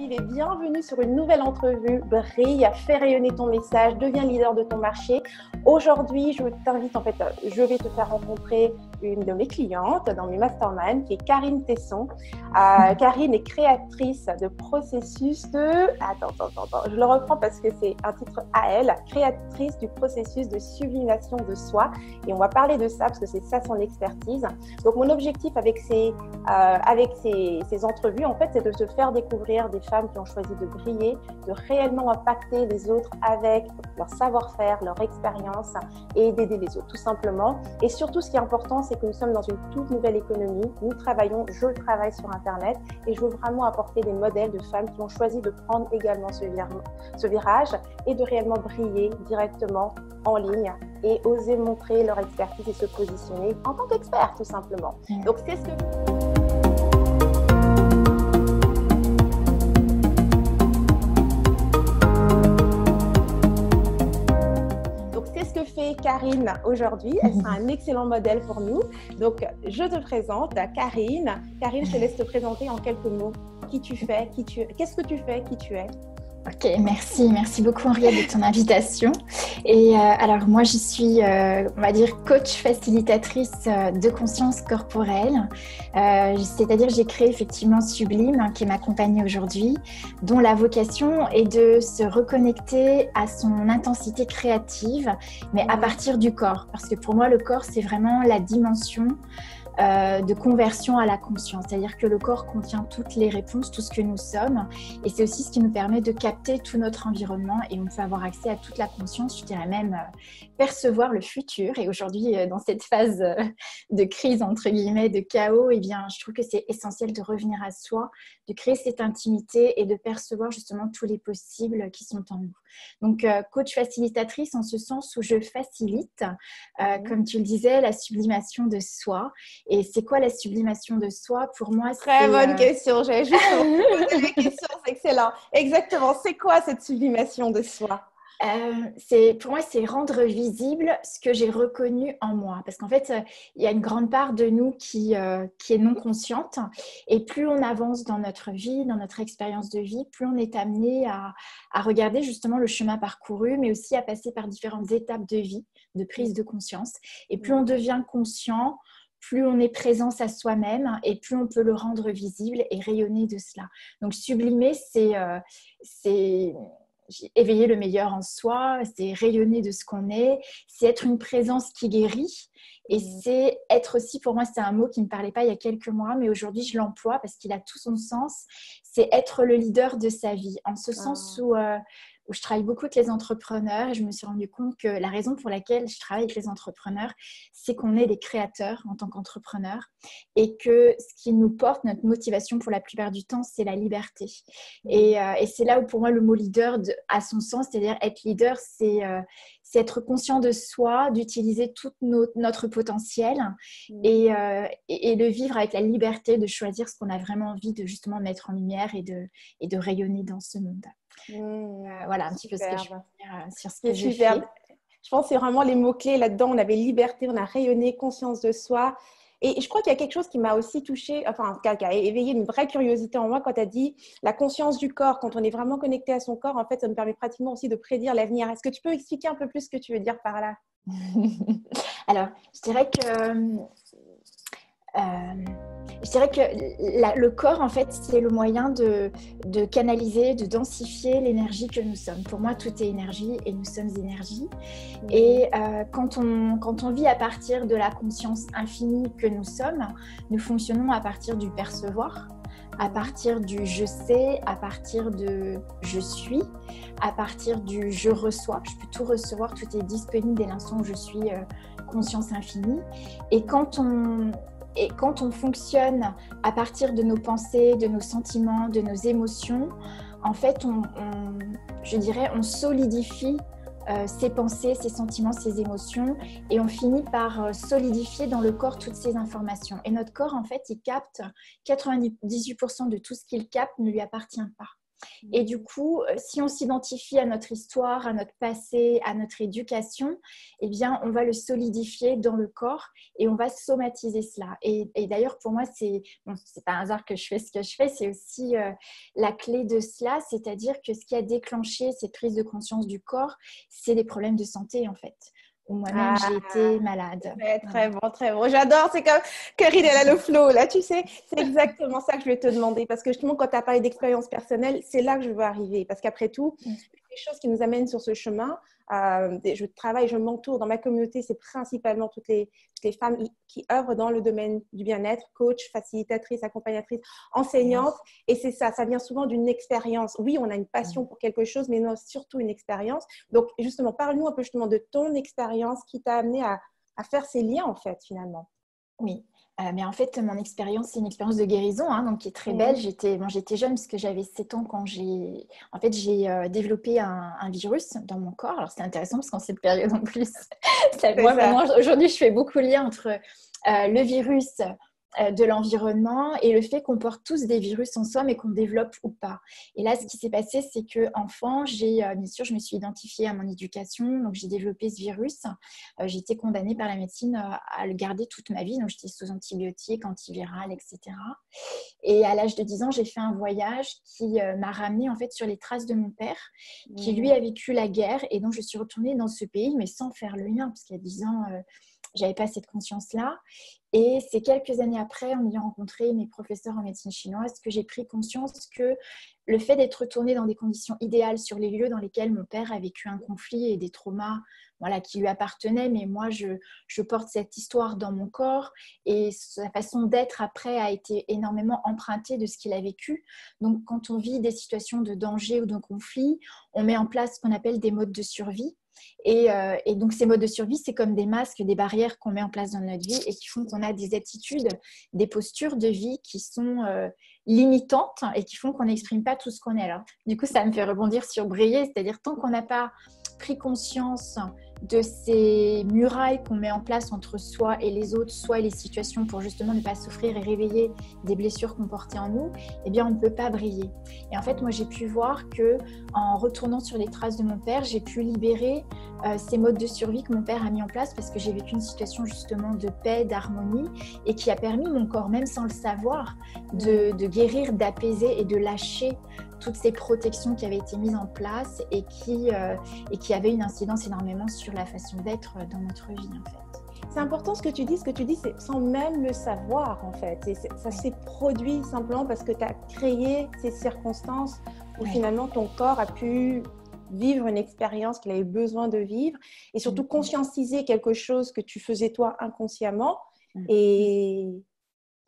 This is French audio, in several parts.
Olive et bienvenue sur une nouvelle entrevue. Brille, fais rayonner ton message, deviens leader de ton marché. Aujourd'hui, je vais te faire rencontrer une de mes clientes dans mes masterminds qui est Karine Tesson. Karine est créatrice de processus de... Attends, je le reprends parce que c'est un titre à elle. Créatrice du processus de sublimation de soi. Et on va parler de ça parce que c'est ça son expertise. Donc, mon objectif avec ces entrevues, en fait, c'est de te faire découvrir des femmes qui ont choisi de briller, de réellement impacter les autres avec leur savoir-faire, leur expérience et d'aider les autres, tout simplement. Et surtout, ce qui est important, c'est que nous sommes dans une toute nouvelle économie. Je travaille sur Internet et je veux vraiment apporter des modèles de femmes qui ont choisi de prendre également ce virage et de réellement briller directement en ligne et oser montrer leur expertise et se positionner en tant qu'expert, tout simplement. Donc, c'est ce que... fait Karine aujourd'hui. Elle sera un excellent modèle pour nous. Donc, je te présente Karine. Karine, je te laisse te présenter en quelques mots. Qui tu fais, qu'est-ce que tu fais, qui tu es? Ok, merci beaucoup Henriette de ton invitation. Et alors moi je suis, on va dire, coach facilitatrice de conscience corporelle. C'est-à-dire j'ai créé effectivement Sublime qui m'accompagne aujourd'hui, dont la vocation est de se reconnecter à son intensité créative, mais à partir du corps. Parce que pour moi le corps c'est vraiment la dimension de conversion à la conscience, c'est-à-dire que le corps contient toutes les réponses, tout ce que nous sommes, et c'est aussi ce qui nous permet de capter tout notre environnement et on peut avoir accès à toute la conscience, je dirais même percevoir le futur. Et aujourd'hui, dans cette phase de crise, entre guillemets, de chaos, eh bien, je trouve que c'est essentiel de revenir à soi, de créer cette intimité et de percevoir justement tous les possibles qui sont en nous. Donc, coach facilitatrice en ce sens où je facilite, comme tu le disais, la sublimation de soi. Et c'est quoi la sublimation de soi? Pour moi, très bonne question. J'avais juste posé la question. C'est excellent. Exactement. C'est quoi cette sublimation de soi? Pour moi, c'est rendre visible ce que j'ai reconnu en moi. Parce qu'en fait, il y a une grande part de nous qui est non consciente. Et plus on avance dans notre vie, dans notre expérience de vie, plus on est amené à regarder justement le chemin parcouru, mais aussi à passer par différentes étapes de vie, de prise de conscience. Et plus on devient conscient, plus on est présence à soi-même et plus on peut le rendre visible et rayonner de cela. Donc, sublimer, c'est éveiller le meilleur en soi, c'est rayonner de ce qu'on est, c'est être une présence qui guérit. Et c'est être aussi, pour moi, c'est un mot qui ne me parlait pas il y a quelques mois, mais aujourd'hui, je l'emploie parce qu'il a tout son sens. C'est être le leader de sa vie, en ce sens où je travaille beaucoup avec les entrepreneurs et je me suis rendu compte que la raison pour laquelle je travaille avec les entrepreneurs, c'est qu'on est des créateurs en tant qu'entrepreneurs et que ce qui nous porte, notre motivation pour la plupart du temps, c'est la liberté. Et c'est là où pour moi le mot leader a son sens, c'est-à-dire être leader, c'est être conscient de soi, d'utiliser tout notre potentiel et le vivre avec la liberté de choisir ce qu'on a vraiment envie de justement mettre en lumière et de rayonner dans ce monde. Voilà un petit peu ce que je peux dire sur ce que je fais. Je pense que c'est vraiment les mots-clés là-dedans. On avait liberté, on a rayonné, conscience de soi. Et je crois qu'il y a quelque chose qui m'a aussi touchée, enfin, qui a éveillé une vraie curiosité en moi quand tu as dit la conscience du corps. Quand on est vraiment connecté à son corps, en fait, ça nous permet pratiquement aussi de prédire l'avenir. Est-ce que tu peux expliquer un peu plus ce que tu veux dire par là? Alors, je dirais que le corps, en fait, c'est le moyen de canaliser, de densifier l'énergie que nous sommes. Pour moi, tout est énergie et nous sommes énergie. Et quand on vit à partir de la conscience infinie que nous sommes, nous fonctionnons à partir du percevoir, à partir du je sais, à partir de je suis, à partir du je reçois. Je peux tout recevoir, tout est disponible dès l'instant où je suis conscience infinie. Et quand on fonctionne à partir de nos pensées, de nos sentiments, de nos émotions, en fait, on solidifie ses pensées, ses sentiments, ses émotions et on finit par solidifier dans le corps toutes ces informations. Et notre corps, en fait, il capte 98% de tout ce qu'il capte ne lui appartient pas. Et du coup, si on s'identifie à notre histoire, à notre passé, à notre éducation, eh bien, on va le solidifier dans le corps et on va somatiser cela. Et d'ailleurs, pour moi, c'est pas un hasard que je fais ce que je fais, c'est aussi la clé de cela, c'est-à-dire que ce qui a déclenché cette prise de conscience du corps, c'est des problèmes de santé, en fait. Où moi-même, j'ai été malade. Très bon, très bon. J'adore. C'est comme Karine, elle a le flow. Là, tu sais, c'est exactement ça que je vais te demander. Parce que justement, quand tu as parlé d'expérience personnelle, c'est là que je veux arriver. Parce qu'après tout, les choses qui nous amènent sur ce chemin, je m'entoure dans ma communauté, c'est principalement toutes les femmes qui œuvrent dans le domaine du bien-être, coach, facilitatrice, accompagnatrice, enseignante. Et c'est ça vient souvent d'une expérience. Oui, on a une passion pour quelque chose, mais non, surtout une expérience. Donc, justement, parle-nous un peu justement de ton expérience qui t'a amené à faire ces liens, en fait, finalement. Oui, mais en fait, mon expérience, c'est une expérience de guérison, hein, donc qui est très belle. J'étais jeune parce que j'avais 7 ans quand j'ai développé un virus dans mon corps. Alors, c'était intéressant parce qu'en cette période en plus, moi, aujourd'hui, je fais beaucoup de liens entre le virus de l'environnement et le fait qu'on porte tous des virus en soi, mais qu'on développe ou pas. Et là, ce qui s'est passé, c'est qu'enfant, bien sûr, je me suis identifiée à mon éducation, donc j'ai développé ce virus. J'ai été condamnée par la médecine à le garder toute ma vie, donc j'étais sous antibiotiques, antivirales, etc. Et à l'âge de 10 ans, j'ai fait un voyage qui m'a ramenée en fait sur les traces de mon père, qui lui a vécu la guerre, et donc je suis retournée dans ce pays, mais sans faire le lien, parce qu'il y a 10 ans, j'avais pas cette conscience-là. Et c'est quelques années après, en ayant rencontré mes professeurs en médecine chinoise, que j'ai pris conscience que le fait d'être retournée dans des conditions idéales sur les lieux dans lesquels mon père a vécu un conflit et des traumas, voilà, qui lui appartenaient, mais moi, je porte cette histoire dans mon corps et sa façon d'être après a été énormément empruntée de ce qu'il a vécu. Donc, quand on vit des situations de danger ou de conflit, on met en place ce qu'on appelle des modes de survie. Et donc, ces modes de survie, c'est comme des masques, des barrières qu'on met en place dans notre vie et qui font qu'on a des attitudes, des postures de vie qui sont limitantes et qui font qu'on n'exprime pas tout ce qu'on est. Alors, du coup, ça me fait rebondir sur briller, c'est-à-dire tant qu'on n'a pas pris conscience de ces murailles qu'on met en place entre soi et les autres, soi et les situations pour justement ne pas souffrir et réveiller des blessures qu'on portait en nous, eh bien on ne peut pas briller. Et en fait, moi j'ai pu voir que en retournant sur les traces de mon père, j'ai pu libérer ces modes de survie que mon père a mis en place parce que j'ai vécu une situation justement de paix, d'harmonie et qui a permis mon corps, même sans le savoir, de guérir, d'apaiser et de lâcher toutes ces protections qui avaient été mises en place et qui avaient une incidence énormément sur la façon d'être dans notre vie, en fait. C'est important ce que tu dis, c'est sans même le savoir, en fait. Ça s'est produit simplement parce que tu as créé ces circonstances où finalement ton corps a pu vivre une expérience qu'il avait besoin de vivre et surtout conscientiser quelque chose que tu faisais toi inconsciemment. Et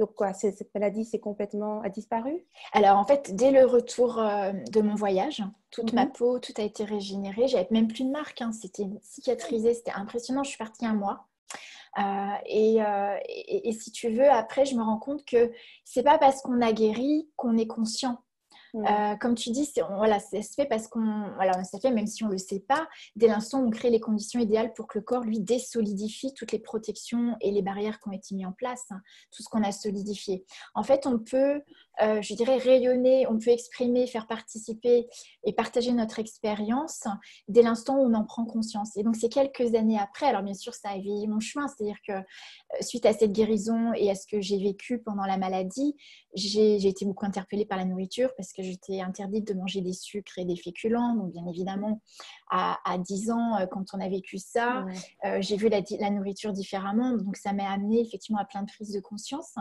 donc quoi, cette maladie c'est complètement a disparu? Alors en fait, dès le retour de mon voyage, toute ma peau, tout a été régénéré. J'avais même plus de marque, hein. C'était cicatrisé, c'était impressionnant. Je suis partie un mois. Et si tu veux, après, je me rends compte que c'est pas parce qu'on a guéri qu'on est conscient. Comme tu dis, ça se fait parce ça fait même si on ne le sait pas, dès l'instant où on crée les conditions idéales pour que le corps, lui, désolidifie toutes les protections et les barrières qui ont été mises en place, hein, tout ce qu'on a solidifié. En fait, on peut, je dirais, rayonner, on peut exprimer, faire participer et partager notre expérience dès l'instant où on en prend conscience. Et donc, c'est quelques années après, alors bien sûr, ça a éveillé mon chemin, c'est-à-dire que suite à cette guérison et à ce que j'ai vécu pendant la maladie, j'ai été beaucoup interpellée par la nourriture parce que j'étais interdite de manger des sucres et des féculents. Donc, bien évidemment, à 10 ans, quand on a vécu ça, j'ai vu la nourriture différemment. Donc, ça m'a amenée effectivement à plein de prises de conscience.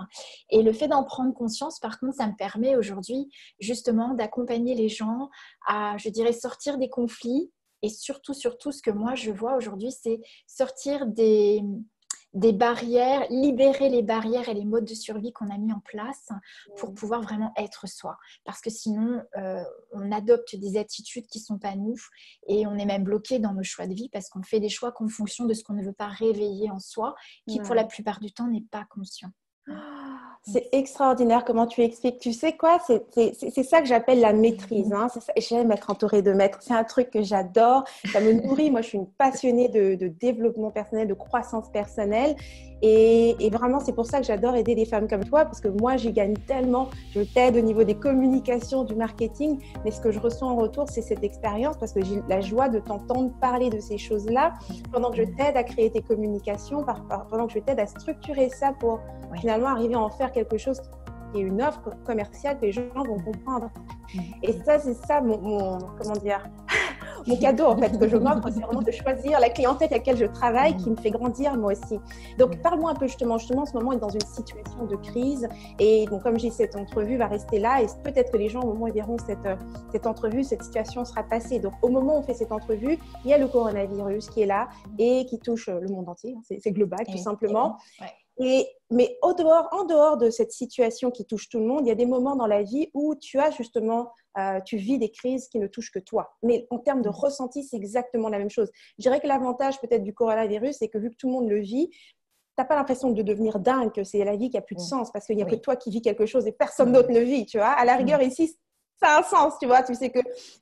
Et le fait d'en prendre conscience, par contre, ça me permet aujourd'hui justement d'accompagner les gens à, je dirais, sortir des conflits. Et surtout, ce que moi, je vois aujourd'hui, c'est sortir des barrières, libérer les barrières et les modes de survie qu'on a mis en place pour pouvoir vraiment être soi. Parce que sinon, on adopte des attitudes qui ne sont pas nous et on est même bloqué dans nos choix de vie parce qu'on fait des choix qu'en fonction de ce qu'on ne veut pas réveiller en soi, qui pour la plupart du temps n'est pas conscient. C'est extraordinaire comment tu expliques. Tu sais quoi, c'est ça que j'appelle la maîtrise. Hein. J'aime être entourée de maîtres. C'est un truc que j'adore. Ça me nourrit. Moi, je suis une passionnée de développement personnel, de croissance personnelle. Et vraiment, c'est pour ça que j'adore aider des femmes comme toi, parce que moi, j'y gagne tellement. Je t'aide au niveau des communications, du marketing, mais ce que je ressens en retour, c'est cette expérience, parce que j'ai la joie de t'entendre parler de ces choses-là, pendant que je t'aide à créer tes communications, pendant que je t'aide à structurer ça pour finalement arriver à en faire quelque chose qui est une offre commerciale que les gens vont comprendre. Et ça, c'est ça comment dire, mon cadeau en fait que je m'offre, c'est vraiment de choisir la clientèle avec laquelle je travaille qui me fait grandir moi aussi. Donc parle-moi un peu justement en ce moment on est dans une situation de crise et bon, comme j'ai dit, cette entrevue va rester là et peut-être que les gens au moment où ils verront cette entrevue, cette situation sera passée. Donc au moment où on fait cette entrevue, il y a le coronavirus qui est là et qui touche le monde entier, c'est global tout simplement. Mais en dehors de cette situation qui touche tout le monde, il y a des moments dans la vie où tu as justement, tu vis des crises qui ne touchent que toi. Mais en termes de ressenti, c'est exactement la même chose. Je dirais que l'avantage peut-être du coronavirus, c'est que vu que tout le monde le vit, tu n'as pas l'impression de devenir dingue, que c'est la vie qui a plus de sens parce qu'il n'y a que toi qui vis quelque chose et personne d'autre ne vit, tu vois. À la rigueur, ici, ça a un sens, tu vois. Tu sais que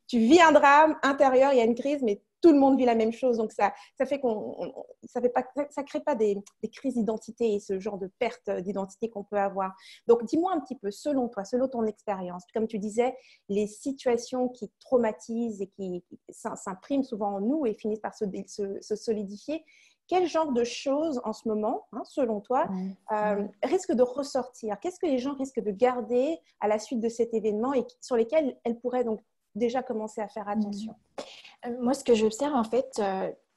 tu vis un drame intérieur, il y a une crise, mais tout le monde vit la même chose. Donc, ça fait ça crée pas des crises d'identité et ce genre de perte d'identité qu'on peut avoir. Donc, dis-moi un petit peu, selon toi, selon ton expérience, comme tu disais, les situations qui traumatisent et qui s'impriment souvent en nous et finissent par se solidifier, quel genre de choses en ce moment, selon toi, risquent de ressortir? Qu'est-ce que les gens risquent de garder à la suite de cet événement et sur lesquels elles pourraient donc déjà commencer à faire attention? Moi, ce que j'observe, en fait,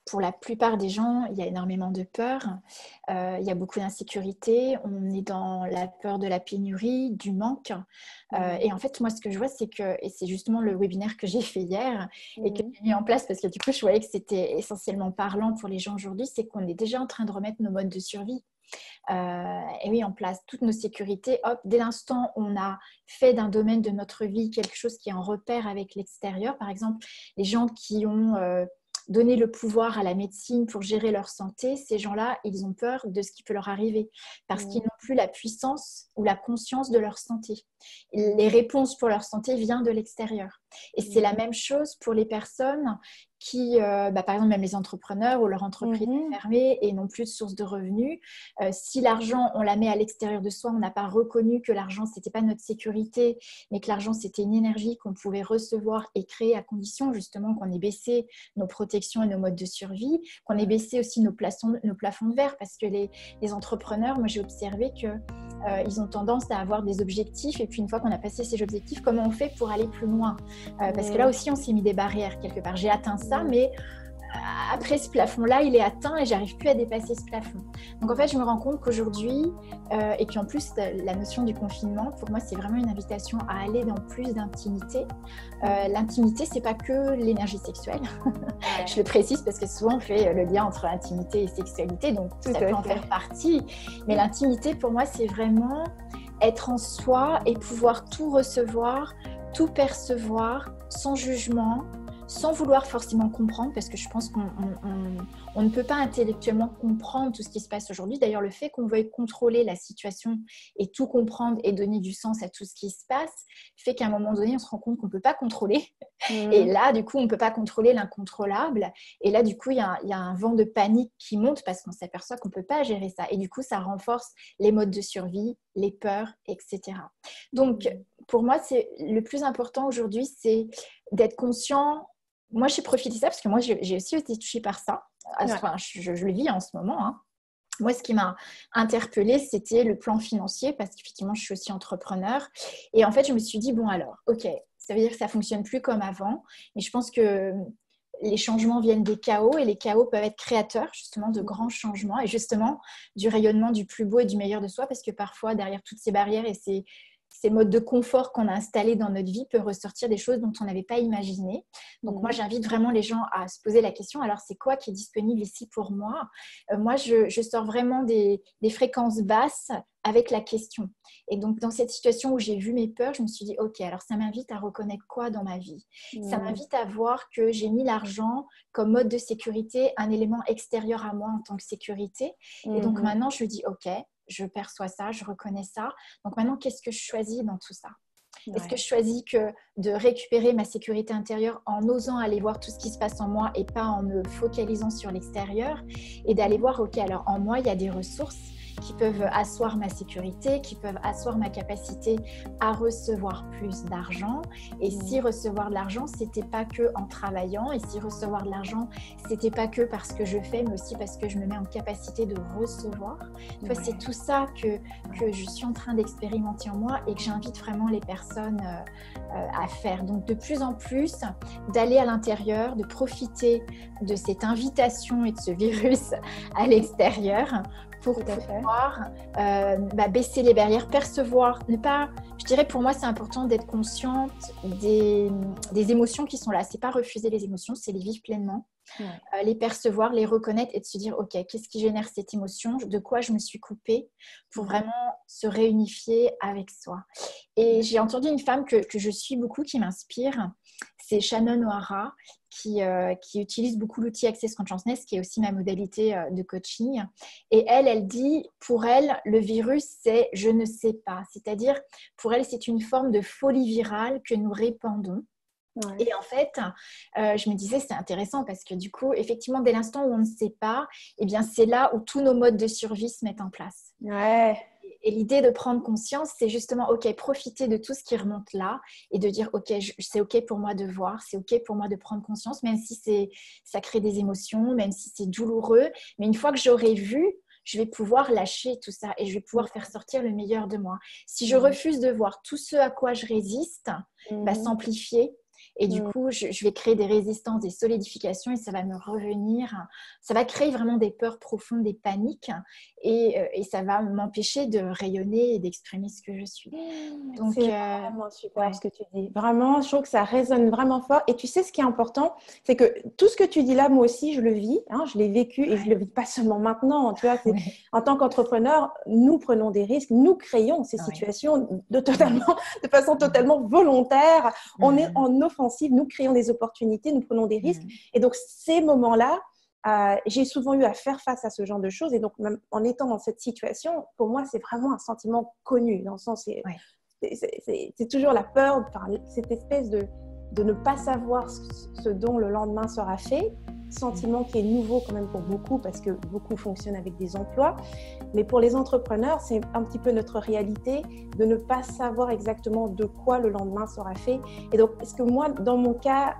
pour la plupart des gens, il y a énormément de peur. Il y a beaucoup d'insécurité. On est dans la peur de la pénurie, du manque. Et en fait, moi, ce que je vois, c'est que, et c'est justement le webinaire que j'ai fait hier et que j'ai mis en place parce que du coup, je voyais que c'était essentiellement parlant pour les gens aujourd'hui, c'est qu'on est déjà en train de remettre nos modes de survie. Et oui, en place toutes nos sécurités. Hop, dès l'instant où on a fait d'un domaine de notre vie quelque chose qui est en repère avec l'extérieur, par exemple, les gens qui ont donné le pouvoir à la médecine pour gérer leur santé, ces gens-là, ils ont peur de ce qui peut leur arriver parce qu'ils n'ont plus la puissance ou la conscience de leur santé. Les réponses pour leur santé viennent de l'extérieur. Et c'est la même chose pour les personnes qui, par exemple, même les entrepreneurs où leur entreprise est fermée et n'ont plus de source de revenus. Si l'argent, on la met à l'extérieur de soi, on n'a pas reconnu que l'argent, ce n'était pas notre sécurité, mais que l'argent, c'était une énergie qu'on pouvait recevoir et créer à condition justement qu'on ait baissé nos protections et nos modes de survie, qu'on ait baissé aussi nos plafonds de verre parce que les entrepreneurs, moi j'ai observé que ils ont tendance à avoir des objectifs et puis une fois qu'on a passé ces objectifs, comment on fait pour aller plus loin? Parce que là aussi, on s'est mis des barrières quelque part. J'ai atteint ça, mais après ce plafond-là, il est atteint et j'arrive plus à dépasser ce plafond. Donc en fait, je me rends compte qu'aujourd'hui, et puis en plus, la notion du confinement, pour moi, c'est vraiment une invitation à aller dans plus d'intimité. L'intimité, c'est pas que l'énergie sexuelle. Je le précise parce que souvent on fait le lien entre intimité et sexualité, donc ça peut en faire partie. Mais l'intimité, pour moi, c'est vraiment être en soi et pouvoir tout recevoir, tout percevoir, sans jugement, sans vouloir forcément comprendre, parce que je pense qu'on ne peut pas intellectuellement comprendre tout ce qui se passe aujourd'hui. D'ailleurs, le fait qu'on veuille contrôler la situation et tout comprendre et donner du sens à tout ce qui se passe fait qu'à un moment donné, on se rend compte qu'on ne peut pas contrôler. Et là, du coup, on ne peut pas contrôler l'incontrôlable. Et là, du coup, il y a un vent de panique qui monte parce qu'on s'aperçoit qu'on ne peut pas gérer ça. Et du coup, ça renforce les modes de survie, les peurs, etc. Donc, pour moi, c'est le plus important aujourd'hui, c'est d'être conscient. Moi, j'ai profité de ça parce que moi, j'ai aussi été touchée par ça. Enfin, je le vis en ce moment. Moi, ce qui m'a interpellée, c'était le plan financier parce qu'effectivement, je suis aussi entrepreneur. Et en fait, je me suis dit, bon alors, ok, ça veut dire que ça ne fonctionne plus comme avant. Mais je pense que les changements viennent des chaos et les chaos peuvent être créateurs justement de grands changements et justement du rayonnement du plus beau et du meilleur de soi parce que parfois, derrière toutes ces barrières et ces modes de confort qu'on a installés dans notre vie peut ressortir des choses dont on n'avait pas imaginé. Donc moi, j'invite vraiment les gens à se poser la question, alors c'est quoi qui est disponible ici pour moi? Moi, je sors vraiment des fréquences basses avec la question. Et donc, dans cette situation où j'ai vu mes peurs, je me suis dit, ok, alors ça m'invite à reconnaître quoi dans ma vie? Ça m'invite à voir que j'ai mis l'argent comme mode de sécurité, un élément extérieur à moi en tant que sécurité. Et donc maintenant, je me dis, ok, je perçois ça, je reconnais ça. Donc maintenant, qu'est-ce que je choisis dans tout ça? Est-ce que je choisis que de récupérer ma sécurité intérieure en osant aller voir tout ce qui se passe en moi et pas en me focalisant sur l'extérieur et d'aller voir, ok, alors en moi, il y a des ressources qui peuvent asseoir ma sécurité, qui peuvent asseoir ma capacité à recevoir plus d'argent. Et si recevoir de l'argent, c'était pas que en travaillant, et si recevoir de l'argent, c'était pas que parce que je fais, mais aussi parce que je me mets en capacité de recevoir. Tu vois, c'est tout ça que je suis en train d'expérimenter en moi et que j'invite vraiment les personnes à faire. Donc, de plus en plus, d'aller à l'intérieur, de profiter de cette invitation et de ce virus à l'extérieur pour pouvoir baisser les barrières, percevoir, ne pas... Je dirais pour moi, c'est important d'être consciente des émotions qui sont là. C'est pas refuser les émotions, c'est les vivre pleinement, les percevoir, les reconnaître et de se dire, ok, qu'est-ce qui génère cette émotion? De quoi je me suis coupée pour vraiment se réunifier avec soi. Et j'ai entendu une femme que je suis beaucoup, qui m'inspire, c'est Shannon O'Hara, qui utilise beaucoup l'outil Access Consciousness, qui est aussi ma modalité de coaching. Et elle dit, pour elle, le virus, c'est « je ne sais pas ». C'est-à-dire, pour elle, c'est une forme de folie virale que nous répandons. Ouais. Et en fait, je me disais, c'est intéressant parce que du coup, effectivement, dès l'instant où on ne sait pas, eh bien, c'est là où tous nos modes de survie se mettent en place. Ouais. Et l'idée de prendre conscience, c'est justement, ok, profiter de tout ce qui remonte là et de dire, ok, c'est ok pour moi de voir, c'est ok pour moi de prendre conscience, même si ça crée des émotions, même si c'est douloureux. Mais une fois que j'aurai vu, je vais pouvoir lâcher tout ça et je vais pouvoir faire sortir le meilleur de moi. Si je refuse de voir tout ce à quoi je résiste, s'amplifier. Et du coup, je vais créer des résistances, des solidifications et ça va me revenir. Ça va créer vraiment des peurs profondes, des paniques et ça va m'empêcher de rayonner et d'exprimer ce que je suis. Donc, c'est vraiment super ce que tu dis. Vraiment, je trouve que ça résonne vraiment fort. Et tu sais, ce qui est important, c'est que tout ce que tu dis là, moi aussi, je le vis. Hein, je l'ai vécu et je le vis pas seulement maintenant. Tu vois, en tant qu'entrepreneur, nous prenons des risques, nous créons ces situations de façon totalement volontaire. On est en offensive, nous créons des opportunités, nous prenons des risques. Et donc, ces moments-là, j'ai souvent eu à faire face à ce genre de choses. Et donc, même en étant dans cette situation, pour moi, c'est vraiment un sentiment connu. Dans le sens, c'est toujours la peur, cette espèce de ne pas savoir ce dont le lendemain sera fait. Sentiment qui est nouveau quand même pour beaucoup parce que beaucoup fonctionnent avec des emplois. Mais pour les entrepreneurs, c'est un petit peu notre réalité de ne pas savoir exactement de quoi le lendemain sera fait. Et donc, est-ce que moi, dans mon cas,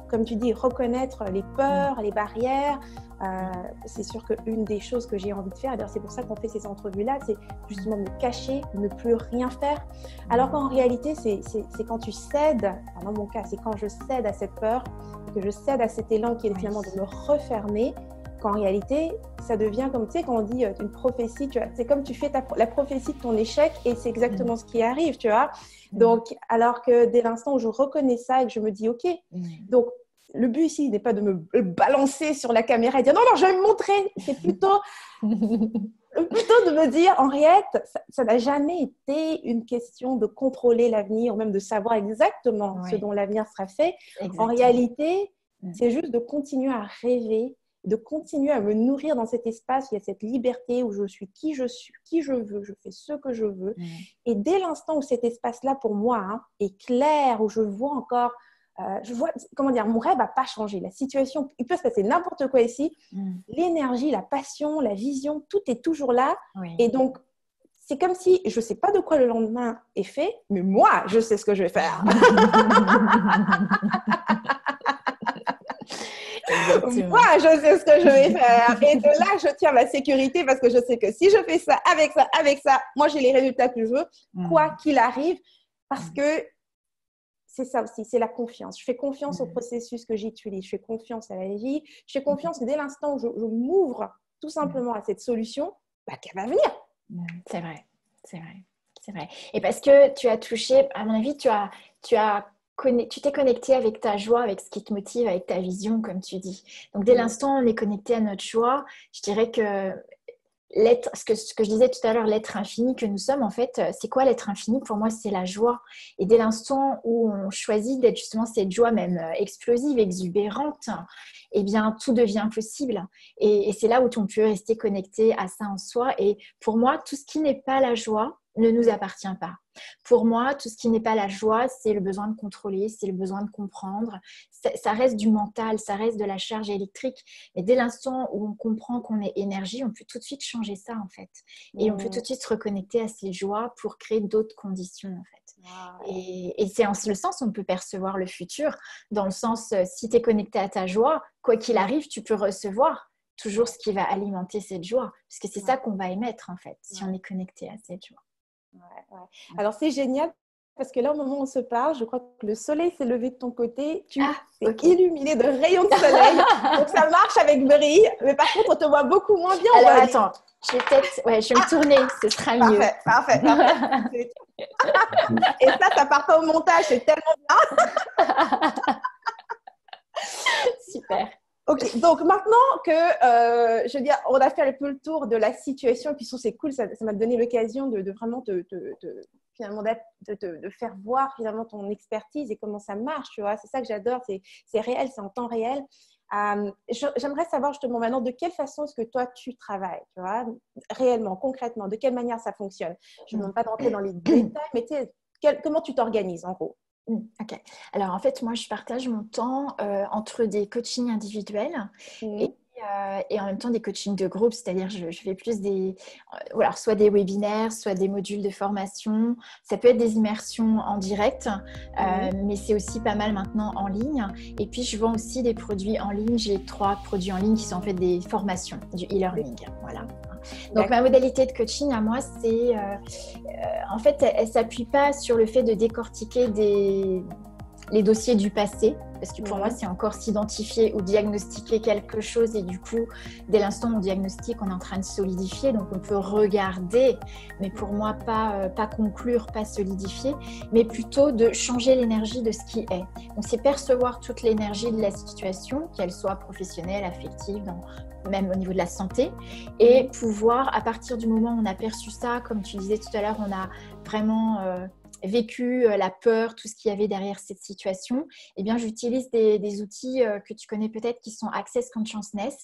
comme tu dis, reconnaître les peurs, les barrières, c'est sûr qu'une des choses que j'ai envie de faire, et c'est pour ça qu'on fait ces entrevues-là, c'est justement me cacher, ne plus rien faire. Alors qu'en réalité, c'est quand tu cèdes, dans mon cas, c'est quand je cède à cette peur, que je cède à cet élan qui est finalement de me refermer, qu'en réalité, ça devient comme, tu sais, quand on dit une prophétie, tu vois, c'est comme tu fais la prophétie de ton échec et c'est exactement ce qui arrive, tu vois. Donc, alors que dès l'instant où je reconnais ça et que je me dis, ok, donc, le but ici n'est pas de me balancer sur la caméra et dire non, je vais me montrer. C'est plutôt de me dire, Henriette, ça n'a jamais été une question de contrôler l'avenir ou même de savoir exactement ce dont l'avenir sera fait. Exactement. En réalité, c'est juste de continuer à rêver, de continuer à me nourrir dans cet espace où il y a cette liberté où je suis, qui je veux, je fais ce que je veux. Et dès l'instant où cet espace-là, pour moi, est clair, où je vois encore... je vois, comment dire, mon rêve n'a pas changé. La situation, il peut se passer n'importe quoi ici. L'énergie, la passion, la vision, tout est toujours là. Et donc, c'est comme si je ne sais pas de quoi le lendemain est fait, mais moi, je sais ce que je vais faire. Moi, je sais ce que je vais faire. Et de là, je tiens ma sécurité parce que je sais que si je fais ça, avec ça, moi, j'ai les résultats que je veux, quoi qu'il arrive, parce que c'est ça aussi, c'est la confiance. Je fais confiance au processus que j'utilise. Je fais confiance à la vie. Je fais confiance que dès l'instant où je m'ouvre tout simplement à cette solution, qu'elle va venir. C'est vrai, c'est vrai, c'est vrai. Et parce que tu as touché, à mon avis, tu t'es connecté avec ta joie, avec ce qui te motive, avec ta vision, comme tu dis. Donc, dès l'instant où on est connecté à notre joie, je dirais que ce que je disais tout à l'heure, l'être infini que nous sommes, en fait, c'est quoi l'être infini? Pour moi, c'est la joie. Et dès l'instant où on choisit d'être justement cette joie même explosive, exubérante, eh bien, tout devient possible. Et c'est là où on peut rester connecté à ça en soi. Et pour moi, tout ce qui n'est pas la joie, ne nous appartient pas. Pour moi, tout ce qui n'est pas la joie, c'est le besoin de contrôler, c'est le besoin de comprendre. Ça reste du mental, ça reste de la charge électrique. Et dès l'instant où on comprend qu'on est énergie, on peut tout de suite changer ça, en fait. Et on peut tout de suite se reconnecter à ces joies pour créer d'autres conditions, en fait. Et c'est en ce sens qu'on peut percevoir le futur. Dans le sens, si tu es connecté à ta joie, quoi qu'il arrive, tu peux recevoir toujours ce qui va alimenter cette joie. Parce que c'est ça qu'on va émettre, en fait, si on est connecté à cette joie. Alors, c'est génial parce que là, au moment où on se parle, je crois que le soleil s'est levé de ton côté. Tu es illuminé de rayons de soleil. Donc, ça marche avec brille. Mais par contre, on te voit beaucoup moins bien. Alors, attends. Je vais me tourner. Ce sera mieux. Parfait. Et ça part pas au montage. C'est tellement bien. Super. Ok, donc maintenant que, je veux dire, on a fait un peu le tour de la situation, et puis c'est cool, ça m'a donné l'occasion de vraiment finalement de faire voir finalement ton expertise et comment ça marche, tu vois. C'est ça que j'adore, c'est réel, c'est en temps réel. J'aimerais savoir justement maintenant de quelle façon est-ce que toi tu travailles, tu vois, réellement, concrètement, de quelle manière ça fonctionne. Je ne demande pas d'entrer dans les détails, mais comment tu t'organises en gros? Ok. Alors, en fait, moi, je partage mon temps entre des coachings individuels et en même temps des coachings de groupe, c'est-à-dire je fais plus alors, soit des webinaires, soit des modules de formation. Ça peut être des immersions en direct, mais c'est aussi pas mal maintenant en ligne. Et puis, je vends aussi des produits en ligne. J'ai 3 produits en ligne qui sont en fait des formations, du e-learning. Voilà. Donc, ma modalité de coaching à moi, c'est en fait, elle ne s'appuie pas sur le fait de décortiquer les dossiers du passé, parce que pour moi, c'est encore s'identifier ou diagnostiquer quelque chose et du coup, dès l'instant où on diagnostique, on est en train de solidifier, donc on peut regarder, mais pour moi, pas conclure, pas solidifier, mais plutôt de changer l'énergie de ce qui est. Donc, c'est percevoir toute l'énergie de la situation, qu'elle soit professionnelle, affective, même au niveau de la santé, et pouvoir, à partir du moment où on a perçu ça, comme tu disais tout à l'heure, on a vraiment vécu la peur, tout ce qu'il y avait derrière cette situation, eh bien, j'utilise des outils que tu connais peut-être qui sont Access Consciousness.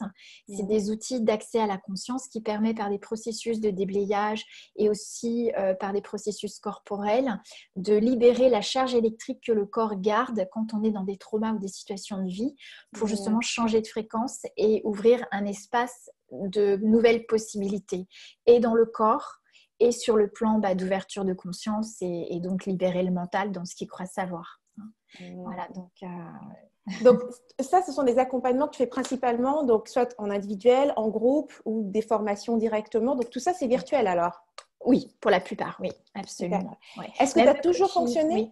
C'est des outils d'accès à la conscience qui permettent par des processus de déblayage et aussi par des processus corporels de libérer la charge électrique que le corps garde quand on est dans des traumas ou des situations de vie pour justement changer de fréquence et ouvrir un espace de nouvelles possibilités et dans le corps et sur le plan d'ouverture de conscience et donc libérer le mental dans ce qu'il croit savoir. Voilà, donc ça, ce sont des accompagnements que tu fais principalement, donc soit en individuel, en groupe ou des formations directement. Donc tout ça, c'est virtuel alors? Oui, pour la plupart, oui, absolument. Ouais. Est-ce que tu as toujours fonctionné? Oui.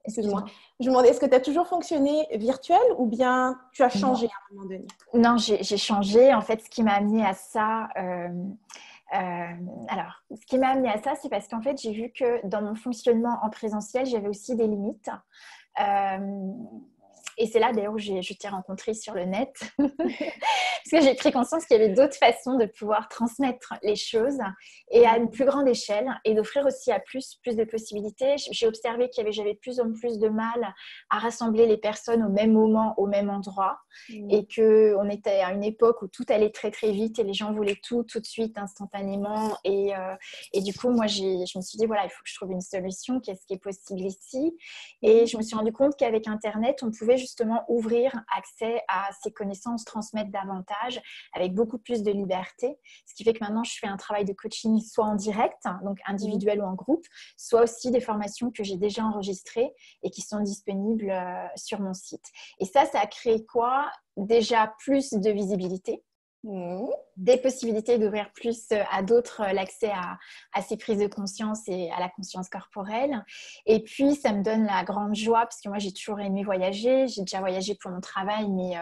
Excuse-moi. Je me demandais, est-ce que tu as toujours fonctionné virtuel ou bien tu as changé à un moment donné? Non, j'ai changé. En fait, ce qui m'a amené à ça... alors, ce qui m'a amené à ça, c'est parce qu'en fait, j'ai vu que dans mon fonctionnement en présentiel, j'avais aussi des limites. Et c'est là d'ailleurs où je t'ai rencontré sur le net parce que j'ai pris conscience qu'il y avait d'autres façons de pouvoir transmettre les choses et à une plus grande échelle et d'offrir aussi à plus de possibilités. J'ai observé j'avais de plus en plus de mal à rassembler les personnes au même moment, au même endroit et qu'on était à une époque où tout allait très très vite et les gens voulaient tout de suite, instantanément et du coup, moi, je me suis dit, voilà, il faut que je trouve une solution, qu'est-ce qui est possible ici? Et je me suis rendu compte qu'avec Internet, on pouvait justement ouvrir accès à ces connaissances, transmettre davantage avec beaucoup plus de liberté. Ce qui fait que maintenant, je fais un travail de coaching soit en direct, donc individuel ou en groupe, soit aussi des formations que j'ai déjà enregistrées et qui sont disponibles sur mon site. Et ça a créé quoi? Déjà plus de visibilité. Des possibilités d'ouvrir plus à d'autres l'accès à ces prises de conscience et à la conscience corporelle. Et puis, ça me donne la grande joie parce que moi, j'ai toujours aimé voyager. J'ai déjà voyagé pour mon travail, mais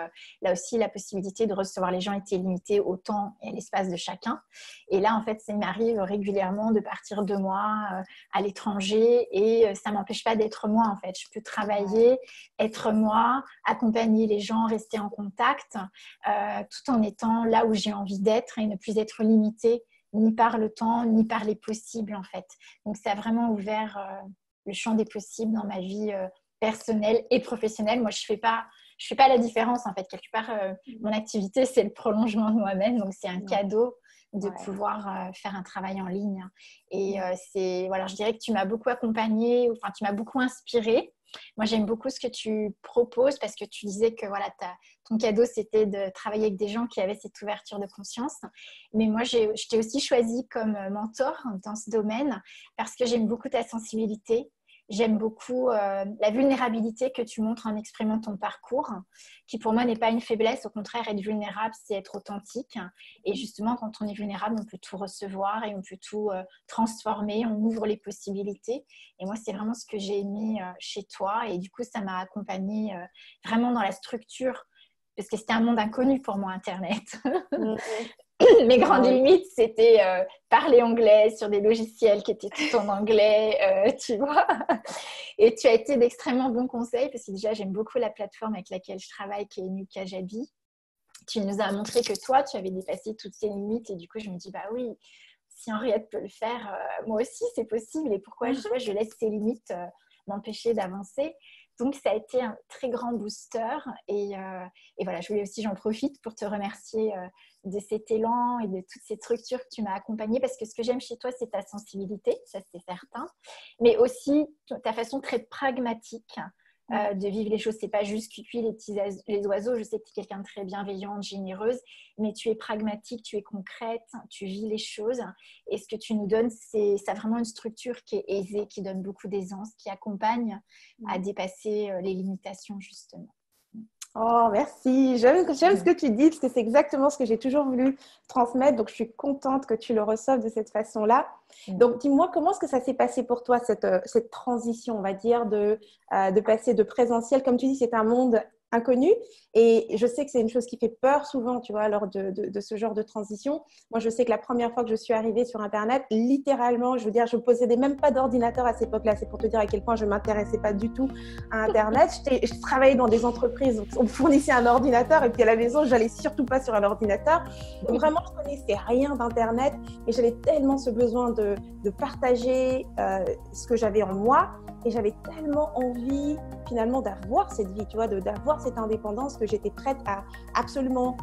là aussi, la possibilité de recevoir les gens était limitée au temps et à l'espace de chacun. Et là, en fait, ça m'arrive régulièrement de partir 2 mois à l'étranger et ça ne m'empêche pas d'être moi, en fait. Je peux travailler, être moi, accompagner les gens, rester en contact tout en étant là où j'ai envie d'être et ne plus être limitée ni par le temps, ni par les possibles en fait. Donc ça a vraiment ouvert le champ des possibles dans ma vie personnelle et professionnelle. Moi, je fais pas la différence en fait. Quelque part, mon activité, c'est le prolongement de moi-même. Donc c'est un cadeau de Ouais. pouvoir faire un travail en ligne. Et voilà, je dirais que tu m'as beaucoup accompagnée, enfin, tu m'as beaucoup inspirée. Moi, j'aime beaucoup ce que tu proposes parce que tu disais que voilà, ton cadeau, c'était de travailler avec des gens qui avaient cette ouverture de conscience. Mais moi, je t'ai aussi choisi comme mentor dans ce domaine parce que j'aime beaucoup ta sensibilité. J'aime beaucoup la vulnérabilité que tu montres en exprimant ton parcours, qui pour moi n'est pas une faiblesse. Au contraire, être vulnérable, c'est être authentique. Et justement, quand on est vulnérable, on peut tout recevoir et on peut tout transformer. On ouvre les possibilités. Et moi, c'est vraiment ce que j'ai aimé chez toi. Et du coup, ça m'a accompagnée vraiment dans la structure, parce que c'était un monde inconnu pour moi, Internet. Mhm. Mes Ah grandes oui. limites, c'était parler anglais sur des logiciels qui étaient tout en anglais, tu vois. Et tu as été d'extrêmement bons conseils parce que déjà, j'aime beaucoup la plateforme avec laquelle je travaille, qui est Nukajabi. Tu nous as montré que toi, tu avais dépassé toutes ces limites et du coup, je me dis, bah oui, si Henriette peut le faire, moi aussi, c'est possible. Et pourquoi je laisse ces limites m'empêcher d'avancer. Donc, ça a été un très grand booster. Et voilà, je voulais aussi, j'en profite pour te remercier de cet élan et de toutes ces structures que tu m'as accompagnée. Parce que ce que j'aime chez toi, c'est ta sensibilité, ça c'est certain. Mais aussi ta façon très pragmatique de vivre les choses. C'est pas juste cuit les oiseaux. Je sais que tu es quelqu'un de très bienveillante, généreuse, mais tu es pragmatique, tu es concrète, tu vis les choses. Et ce que tu nous donnes, ça a vraiment une structure qui est aisée, qui donne beaucoup d'aisance, qui accompagne à dépasser les limitations, justement. Oh, merci. J'aime ce que tu dis parce que c'est exactement ce que j'ai toujours voulu transmettre. Donc, je suis contente que tu le reçoives de cette façon-là. Donc, dis-moi, comment est-ce que ça s'est passé pour toi, cette transition, on va dire, de passer de présentiel. Comme tu dis, c'est un monde inconnu. Et je sais que c'est une chose qui fait peur souvent, tu vois, lors de ce genre de transition. Moi, je sais que la première fois que je suis arrivée sur Internet, littéralement, je veux dire, je ne possédais même pas d'ordinateur à cette époque-là. C'est pour te dire à quel point je ne m'intéressais pas du tout à Internet. Je travaillais dans des entreprises, donc on me fournissait un ordinateur et puis à la maison, je n'allais surtout pas sur un ordinateur. Donc vraiment, je ne connaissais rien d'Internet et j'avais tellement ce besoin de partager ce que j'avais en moi et j'avais tellement envie finalement d'avoir cette vie, tu vois, d'avoir cette indépendance que j'étais prête à absolument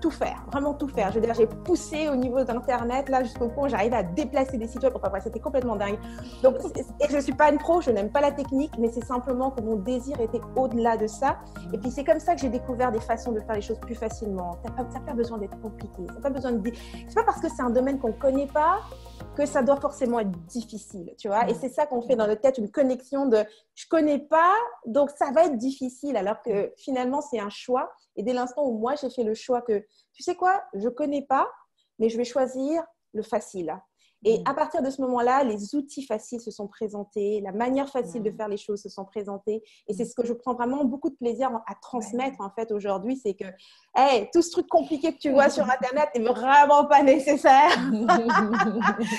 tout faire, vraiment tout faire. Je veux dire, j'ai poussé au niveau d'Internet, là, jusqu'au point où j'arrivais à déplacer des sites web. Enfin, bref, c'était complètement dingue. Donc, et je ne suis pas une pro, je n'aime pas la technique, mais c'est simplement que mon désir était au-delà de ça. Et puis, c'est comme ça que j'ai découvert des façons de faire les choses plus facilement. Ça n'a pas besoin d'être compliqué. Ça n'a pas besoin de... C'est pas parce que c'est un domaine qu'on ne connaît pas que ça doit forcément être difficile, tu vois. Et c'est ça qu'on fait dans notre tête, une connexion de je connais pas, donc ça va être difficile, alors que finalement, c'est un choix. Et dès l'instant où moi, j'ai fait le choix que, tu sais quoi, je connais pas, mais je vais choisir le facile. Et à partir de ce moment-là, les outils faciles se sont présentés, la manière facile de faire les choses se sont présentées. Et c'est ce que je prends vraiment beaucoup de plaisir à transmettre en fait aujourd'hui, c'est que hey, tout ce truc compliqué que tu vois sur Internet n'est vraiment pas nécessaire.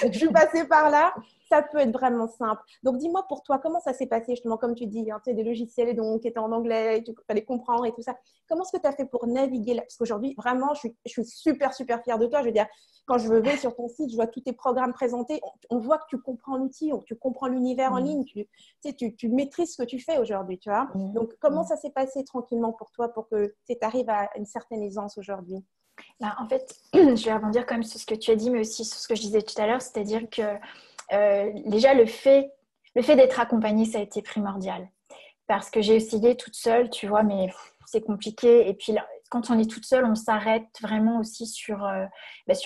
Je suis passée par là. Ça peut être vraiment simple. Donc, dis-moi pour toi, comment ça s'est passé justement, comme tu dis, hein, tu sais, des logiciels donc, qui étaient en anglais, il fallait comprendre et tout ça. Comment est-ce que tu as fait pour naviguer là? Parce qu'aujourd'hui, vraiment, je suis super, super fière de toi. Je veux dire, quand je vais sur ton site, je vois tous tes programmes présentés. On voit que tu comprends l'outil, tu comprends l'univers en ligne. Tu maîtrises ce que tu fais aujourd'hui, tu vois. Donc, comment ça s'est passé tranquillement pour toi pour que tu arrives à une certaine aisance aujourd'hui? Bah, en fait, je vais rebondir quand même sur ce que tu as dit, mais aussi sur ce que je disais tout à l'heure, c'est-à-dire que déjà le fait d'être accompagnée, ça a été primordial. Parce que j'ai essayé toute seule, tu vois, mais c'est compliqué. Et puis là, quand on est toute seule, on s'arrête vraiment aussi sur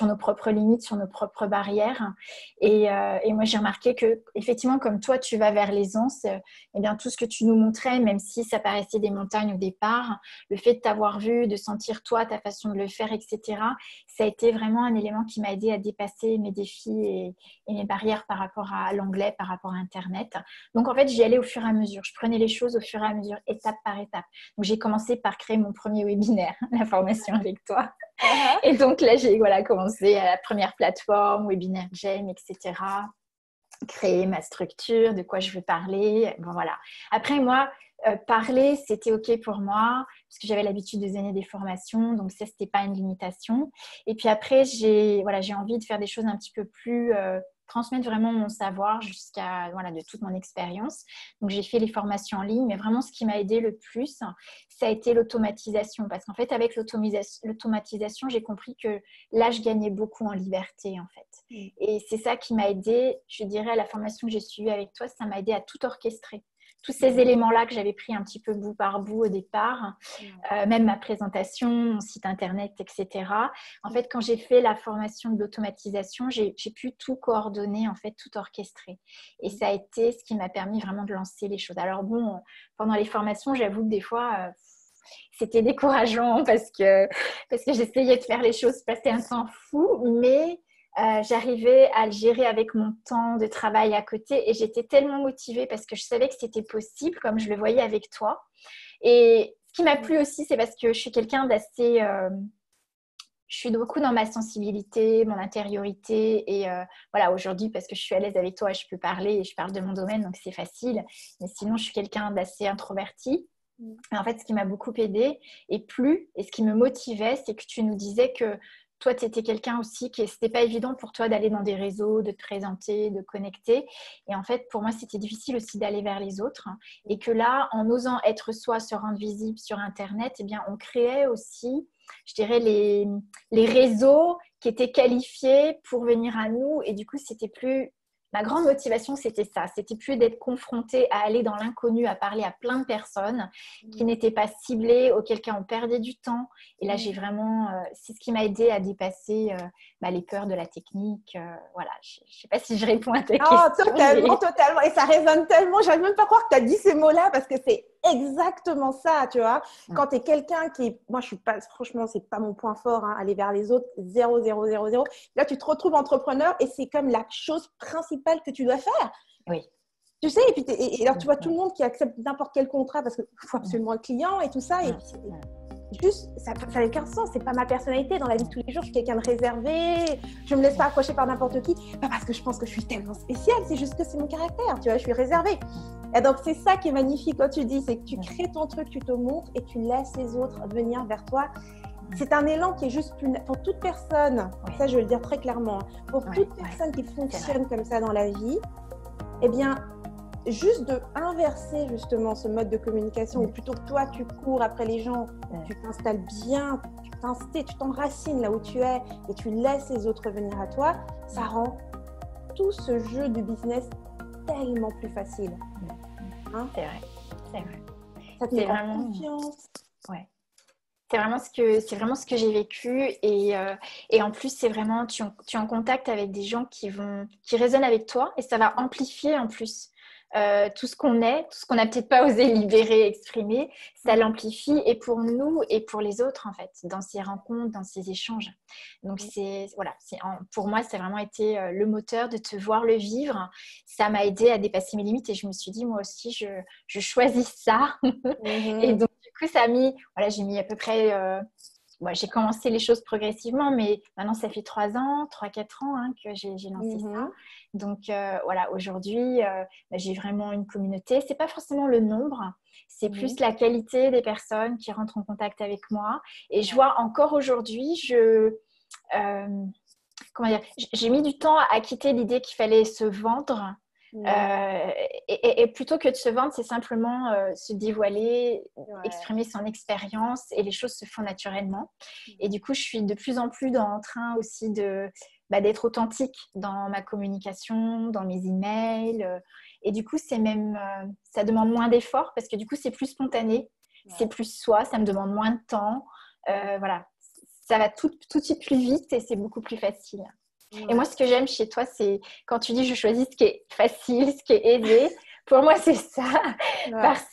nos propres limites, sur nos propres barrières. Et moi, j'ai remarqué que, effectivement, comme toi, tu vas vers l'aisance, eh bien, tout ce que tu nous montrais, même si ça paraissait des montagnes au départ, le fait de t'avoir vu, de sentir toi, ta façon de le faire, etc., ça a été vraiment un élément qui m'a aidé à dépasser mes défis et mes barrières par rapport à l'anglais, par rapport à Internet. Donc, en fait, j'y allais au fur et à mesure. Je prenais les choses au fur et à mesure, étape par étape. Donc, j'ai commencé par créer mon premier webinaire, la formation avec toi. Et donc, là, j'ai commencé à la première plateforme, Webinaire Jam, etc. Créer ma structure, de quoi je veux parler. Bon, voilà. Après, moi, parler, c'était OK pour moi parce que j'avais l'habitude de donner des formations. Donc, ça, ce n'était pas une limitation. Et puis après, j'ai envie de faire des choses un petit peu plus transmettre vraiment mon savoir jusqu'à voilà, de toute mon expérience. Donc, j'ai fait les formations en ligne, mais vraiment, ce qui m'a aidé le plus, ça a été l'automatisation. Parce qu'en fait, avec l'automatisation, j'ai compris que là, je gagnais beaucoup en liberté, en fait. Et c'est ça qui m'a aidé, je dirais, la formation que j'ai suivie avec toi, ça m'a aidé à tout orchestrer. Tous ces éléments-là que j'avais pris un petit peu bout par bout au départ, même ma présentation, mon site internet, etc. En fait, quand j'ai fait la formation de l'automatisation, j'ai pu tout coordonner, en fait, tout orchestrer. Et ça a été ce qui m'a permis vraiment de lancer les choses. Alors bon, pendant les formations, j'avoue que des fois, c'était décourageant parce que j'essayais de faire les choses passer un temps fou, mais j'arrivais à le gérer avec mon temps de travail à côté et j'étais tellement motivée parce que je savais que c'était possible, comme je le voyais avec toi. Et ce qui m'a plu aussi, c'est parce que je suis quelqu'un d'assez... je suis beaucoup dans ma sensibilité, mon intériorité et voilà, aujourd'hui, parce que je suis à l'aise avec toi, je peux parler et je parle de mon domaine, donc c'est facile. Mais sinon, je suis quelqu'un d'assez introverti. Et en fait, ce qui m'a beaucoup aidée et plu, et ce qui me motivait, c'est que tu nous disais que toi, tu étais quelqu'un aussi qui c'était pas évident pour toi d'aller dans des réseaux, de te présenter, de connecter. Et en fait, pour moi, c'était difficile aussi d'aller vers les autres. Et que là, en osant être soi, se rendre visible sur Internet, eh bien, on créait aussi, je dirais, les réseaux qui étaient qualifiés pour venir à nous. Et du coup, c'était plus... Ma grande motivation, c'était ça. C'était plus d'être confrontée à aller dans l'inconnu, à parler à plein de personnes qui n'étaient pas ciblées, auquel cas on perdait du temps. Et là, j'ai vraiment... c'est ce qui m'a aidé à dépasser les peurs de la technique. Voilà, je ne sais pas si je réponds à ta question. Totalement, mais... totalement. Et ça résonne tellement. Je n'arrive même pas à croire que tu as dit ces mots-là parce que c'est exactement ça, tu vois. Quand tu es quelqu'un qui... Moi, je suis pas... Franchement, ce n'est pas mon point fort, hein, aller vers les autres, 0, 0, 0, 0. Là, tu te retrouves entrepreneur et c'est comme la chose principale que tu dois faire. Oui. Tu sais, et alors tu vois tout le monde qui accepte n'importe quel contrat parce qu'il faut absolument le client et tout ça. Et puis, juste, ça n'a aucun sens. C'est pas ma personnalité. Dans la vie de tous les jours, je suis quelqu'un de réservé. Je me laisse pas approcher par n'importe qui. Pas parce que je pense que je suis tellement spéciale. C'est juste que c'est mon caractère. Tu vois, je suis réservée. Et donc, c'est ça qui est magnifique quand tu dis, c'est que tu crées ton truc, tu te montres et tu laisses les autres venir vers toi. C'est un élan qui est juste plus... Pour toute personne, ça je veux le dire très clairement, pour toute personne qui fonctionne comme ça dans la vie, eh bien, juste de inverser justement ce mode de communication où plutôt que toi tu cours après les gens, tu t'installes bien, tu t'enracines là où tu es et tu laisses les autres venir à toi, ça rend tout ce jeu du business tellement plus facile. Hein? C'est vrai. Ça te met en confiance. Ouais. C'est vraiment ce que j'ai vécu et en plus c'est vraiment tu es en contact avec des gens qui résonnent avec toi et ça va amplifier en plus tout ce qu'on est, tout ce qu'on n'a peut-être pas osé libérer, exprimer, ça l'amplifie et pour nous et pour les autres en fait dans ces rencontres, dans ces échanges. Donc pour moi c'est vraiment été le moteur de te voir le vivre. Ça m'a aidé à dépasser mes limites et je me suis dit moi aussi je choisis ça. Et donc du coup, j'ai mis à peu près... j'ai commencé les choses progressivement, mais maintenant, ça fait 3 ans, 3-4 ans que j'ai lancé ça. Donc, aujourd'hui, j'ai vraiment une communauté. Ce n'est pas forcément le nombre, c'est plus la qualité des personnes qui rentrent en contact avec moi. Et je vois encore aujourd'hui, j'ai mis du temps à quitter l'idée qu'il fallait se vendre. Et plutôt que de se vendre, c'est simplement se dévoiler, exprimer son expérience et les choses se font naturellement. Et du coup, je suis de plus en plus en train aussi d'être authentique dans ma communication, dans mes emails. Et du coup, c'est même, ça demande moins d'efforts parce que du coup, c'est plus spontané, c'est plus soi, ça me demande moins de temps. Ça va tout de suite plus vite et c'est beaucoup plus facile. Et moi, ce que j'aime chez toi, c'est quand tu dis je choisis ce qui est facile, ce qui est aisé. Pour moi, c'est ça. Parce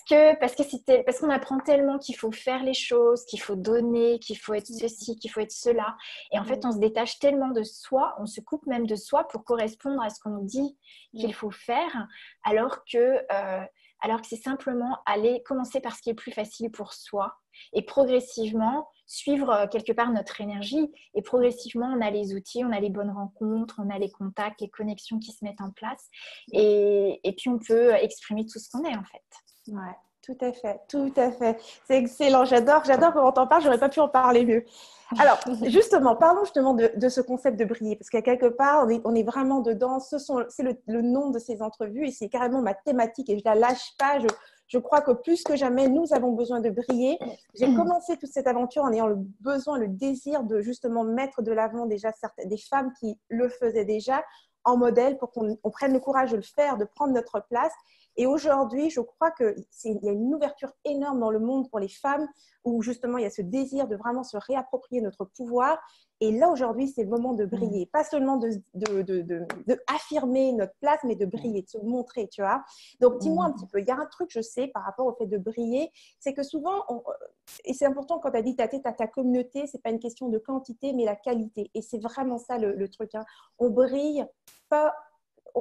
qu'on apprend tellement qu'il faut faire les choses, qu'il faut donner, qu'il faut être ceci, qu'il faut être cela. Et en fait, on se détache tellement de soi, on se coupe même de soi pour correspondre à ce qu'on nous dit qu'il faut faire, alors que c'est simplement aller commencer par ce qui est plus facile pour soi et progressivement suivre quelque part notre énergie et progressivement on a les outils, on a les bonnes rencontres, on a les contacts, les connexions qui se mettent en place et puis on peut exprimer tout ce qu'on est en fait. Tout à fait, tout à fait. C'est excellent, j'adore comment t'en parles, j'aurais pas pu en parler mieux. Alors, justement, parlons justement de ce concept de briller, parce qu'à quelque part, on est vraiment dedans. C'est le nom de ces entrevues et c'est carrément ma thématique et je la lâche pas. Je crois que plus que jamais, nous avons besoin de briller. J'ai commencé toute cette aventure en ayant le besoin, le désir de justement mettre de l'avant déjà des femmes qui le faisaient déjà en modèle pour qu'on prenne le courage de le faire, de prendre notre place. Et aujourd'hui, je crois qu'il y a une ouverture énorme dans le monde pour les femmes où justement il y a ce désir de vraiment se réapproprier notre pouvoir. Et là, aujourd'hui, c'est le moment de briller. Pas seulement de affirmer notre place, mais de briller, de se montrer, tu vois. Donc, dis-moi un petit peu, il y a un truc, je sais, par rapport au fait de briller, c'est que souvent, et c'est important quand tu as dit ta communauté, c'est pas une question de quantité, mais la qualité. Et c'est vraiment ça le truc. Hein. On brille pas...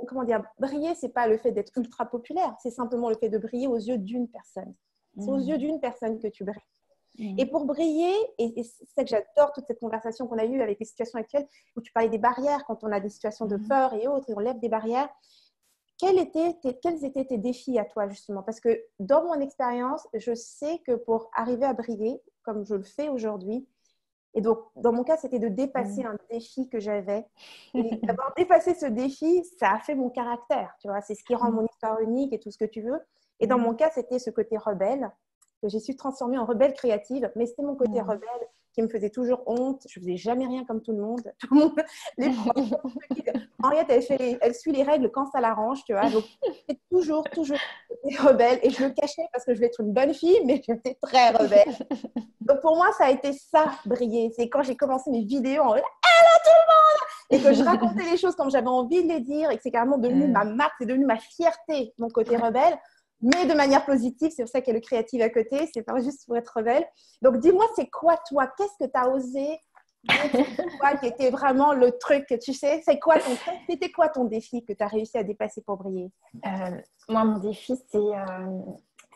Comment dire, briller, c'est pas le fait d'être ultra populaire, c'est simplement le fait de briller aux yeux d'une personne. C'est aux yeux d'une personne que tu brilles. Et pour briller, et c'est ça que j'adore, toute cette conversation qu'on a eue avec les situations actuelles, où tu parlais des barrières, quand on a des situations de peur et autres, et on lève des barrières, quels étaient tes défis à toi, justement? Parce que dans mon expérience, je sais que pour arriver à briller, comme je le fais aujourd'hui, et donc, dans mon cas, c'était de dépasser un défi que j'avais. Et d'avoir dépassé ce défi, ça a fait mon caractère, tu vois. C'est ce qui rend mon histoire unique et tout ce que tu veux. Et dans mon cas, c'était ce côté rebelle que j'ai su transformer en rebelle créative. Mais c'était mon côté rebelle qui me faisait toujours honte. Je faisais jamais rien comme tout le monde. Tout le monde, les profs, Henriette, elle suit les règles quand ça l'arrange, tu vois. Donc, j'étais toujours rebelle. Et je le cachais parce que je voulais être une bonne fille, mais j'étais très rebelle. Donc, pour moi, ça a été ça, briller. C'est quand j'ai commencé mes vidéos en « Hello tout le monde !» et que je racontais les choses comme j'avais envie de les dire et que c'est carrément devenu ma marque, c'est devenu ma fierté, mon côté rebelle, mais de manière positive. C'est pour ça qu'il y a le créatif à côté. C'est pas juste pour être rebelle. Donc, dis-moi, c'est quoi toi? Qu'est-ce que tu as osé toi qui était vraiment le truc, tu sais? C'était quoi ton défi que tu as réussi à dépasser pour briller? Moi, mon défi,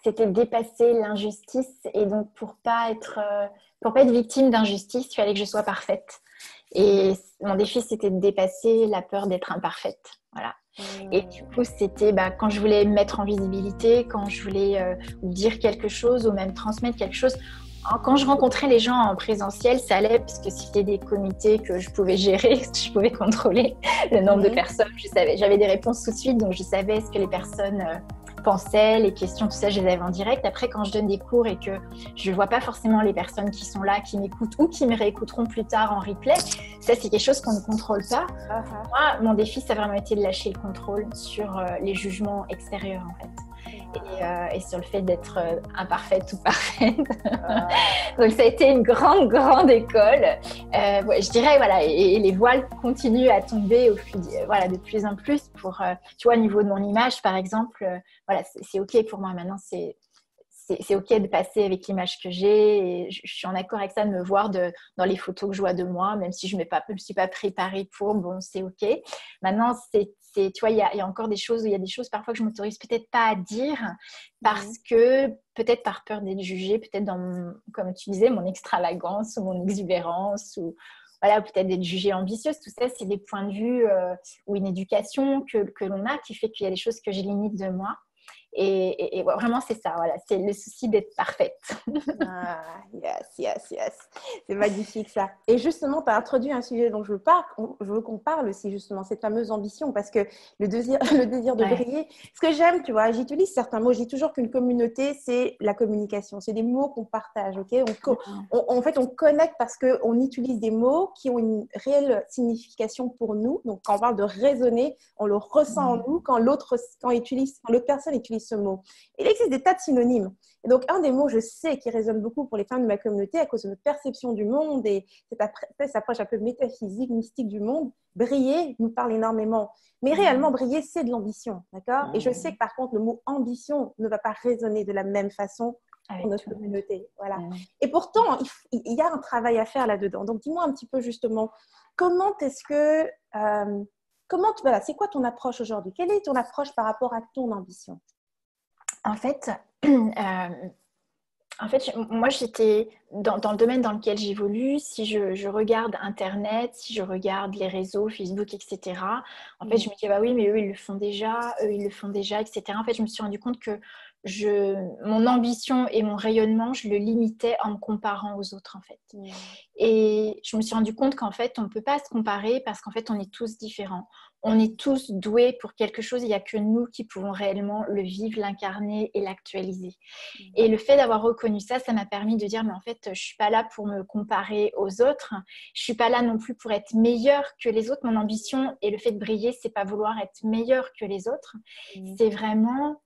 c'était de dépasser l'injustice et donc pour pas être victime d'injustice, il fallait que je sois parfaite. Et mon défi, c'était de dépasser la peur d'être imparfaite. Voilà. Et du coup, c'était quand je voulais me mettre en visibilité, quand je voulais dire quelque chose ou même transmettre quelque chose. Quand je rencontrais les gens en présentiel, ça allait parce que c'était des comités que je pouvais gérer, je pouvais contrôler le nombre de personnes. J'avais des réponses tout de suite, donc je savais ce que les personnes pensaient, les questions, tout ça, je les avais en direct. Après, quand je donne des cours et que je ne vois pas forcément les personnes qui sont là, qui m'écoutent ou qui me réécouteront plus tard en replay, ça, c'est quelque chose qu'on ne contrôle pas. Moi, mon défi, ça a vraiment été de lâcher le contrôle sur les jugements extérieurs, en fait. Et sur le fait d'être imparfaite ou parfaite. Donc, ça a été une grande école. Je dirais, voilà, et les voiles continuent à tomber de plus en plus pour, tu vois, au niveau de mon image, par exemple, voilà, c'est OK pour moi maintenant, c'est OK de passer avec l'image que j'ai et je suis en accord avec ça, de me voir dans les photos que je vois de moi, même si je me suis pas préparée pour, bon, c'est OK. Maintenant, tu vois, il y a encore des choses, il y a des choses parfois que je m'autorise peut-être pas à dire parce que peut-être par peur d'être jugée, peut-être comme tu disais, mon extravagance ou mon exubérance ou voilà, peut-être d'être jugée ambitieuse. Tout ça, c'est des points de vue ou une éducation que l'on a qui fait qu'il y a des choses que je limite de moi. Et vraiment, c'est ça, voilà, c'est le souci d'être parfaite. Yes. C'est magnifique ça. Et justement, tu as introduit un sujet dont je veux qu'on parle aussi, justement, cette fameuse ambition, parce que le désir de briller, ce que j'aime, tu vois, j'utilise certains mots, je dis toujours qu'une communauté, c'est la communication, c'est des mots qu'on partage, ok? En fait, on connecte parce qu'on utilise des mots qui ont une réelle signification pour nous. Donc, quand on parle de raisonner, on le ressent en nous quand l'autre personne utilise ce mot. Il existe des tas de synonymes. Et donc, un des mots, je sais, qui résonne beaucoup pour les femmes de ma communauté à cause de notre perception du monde et cette approche un peu métaphysique, mystique du monde, briller nous parle énormément. Mais réellement, briller, c'est de l'ambition, d'accord? Et je sais que par contre, le mot ambition ne va pas résonner de la même façon pour notre communauté. Voilà. Et pourtant, il y a un travail à faire là-dedans. Donc, dis-moi un petit peu justement, comment est-ce que... voilà, c'est quoi ton approche aujourd'hui? Quelle est ton approche par rapport à ton ambition? En fait, moi, j'étais dans le domaine dans lequel j'évolue. Si je regarde Internet, si je regarde les réseaux, Facebook, etc., en fait, je me dis, bah oui, mais eux, ils le font déjà, etc. En fait, je me suis rendu compte que mon ambition et mon rayonnement, je le limitais en me comparant aux autres, en fait. Et je me suis rendu compte qu'en fait, on ne peut pas se comparer parce qu'en fait, on est tous différents. On est tous doués pour quelque chose. Il n'y a que nous qui pouvons réellement le vivre, l'incarner et l'actualiser. Et le fait d'avoir reconnu ça, ça m'a permis de dire, mais en fait, je ne suis pas là pour me comparer aux autres. Je ne suis pas là non plus pour être meilleure que les autres. Mon ambition et le fait de briller, ce n'est pas vouloir être meilleure que les autres. C'est vraiment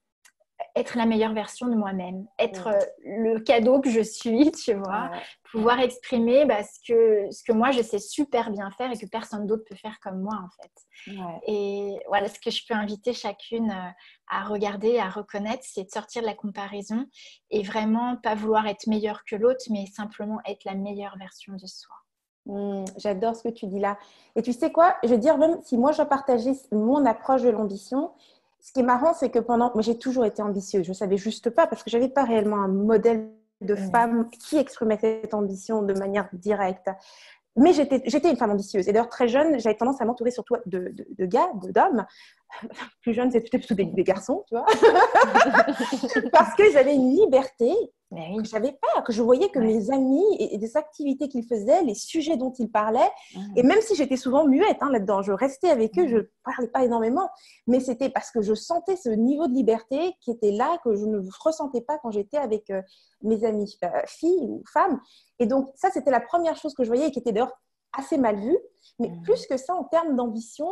être la meilleure version de moi-même, être le cadeau que je suis, tu vois, pouvoir exprimer ce que moi je sais super bien faire et que personne d'autre peut faire comme moi en fait. Et voilà, ce que je peux inviter chacune à regarder, à reconnaître, c'est de sortir de la comparaison et vraiment pas vouloir être meilleure que l'autre, mais simplement être la meilleure version de soi. J'adore ce que tu dis là. Et tu sais quoi, je veux dire, même si moi je partageais mon approche de l'ambition, ce qui est marrant, c'est que moi, j'ai toujours été ambitieuse. Je ne savais juste pas parce que je n'avais pas réellement un modèle de femme qui exprimait cette ambition de manière directe. Mais j'étais une femme ambitieuse. Et d'ailleurs, très jeune, j'avais tendance à m'entourer surtout de gars, d'hommes. Plus jeune, c'était plutôt des garçons, tu vois. Parce que j'avais une liberté que je n'avais pas, que je voyais que mes amis et des activités qu'ils faisaient, les sujets dont ils parlaient, et même si j'étais souvent muette là-dedans, je restais avec eux, je ne parlais pas énormément, mais c'était parce que je sentais ce niveau de liberté qui était là, que je ne ressentais pas quand j'étais avec mes amis, filles ou femmes. Et donc, ça, c'était la première chose que je voyais et qui était d'ailleurs assez mal vue. Mais plus que ça, en termes d'ambition,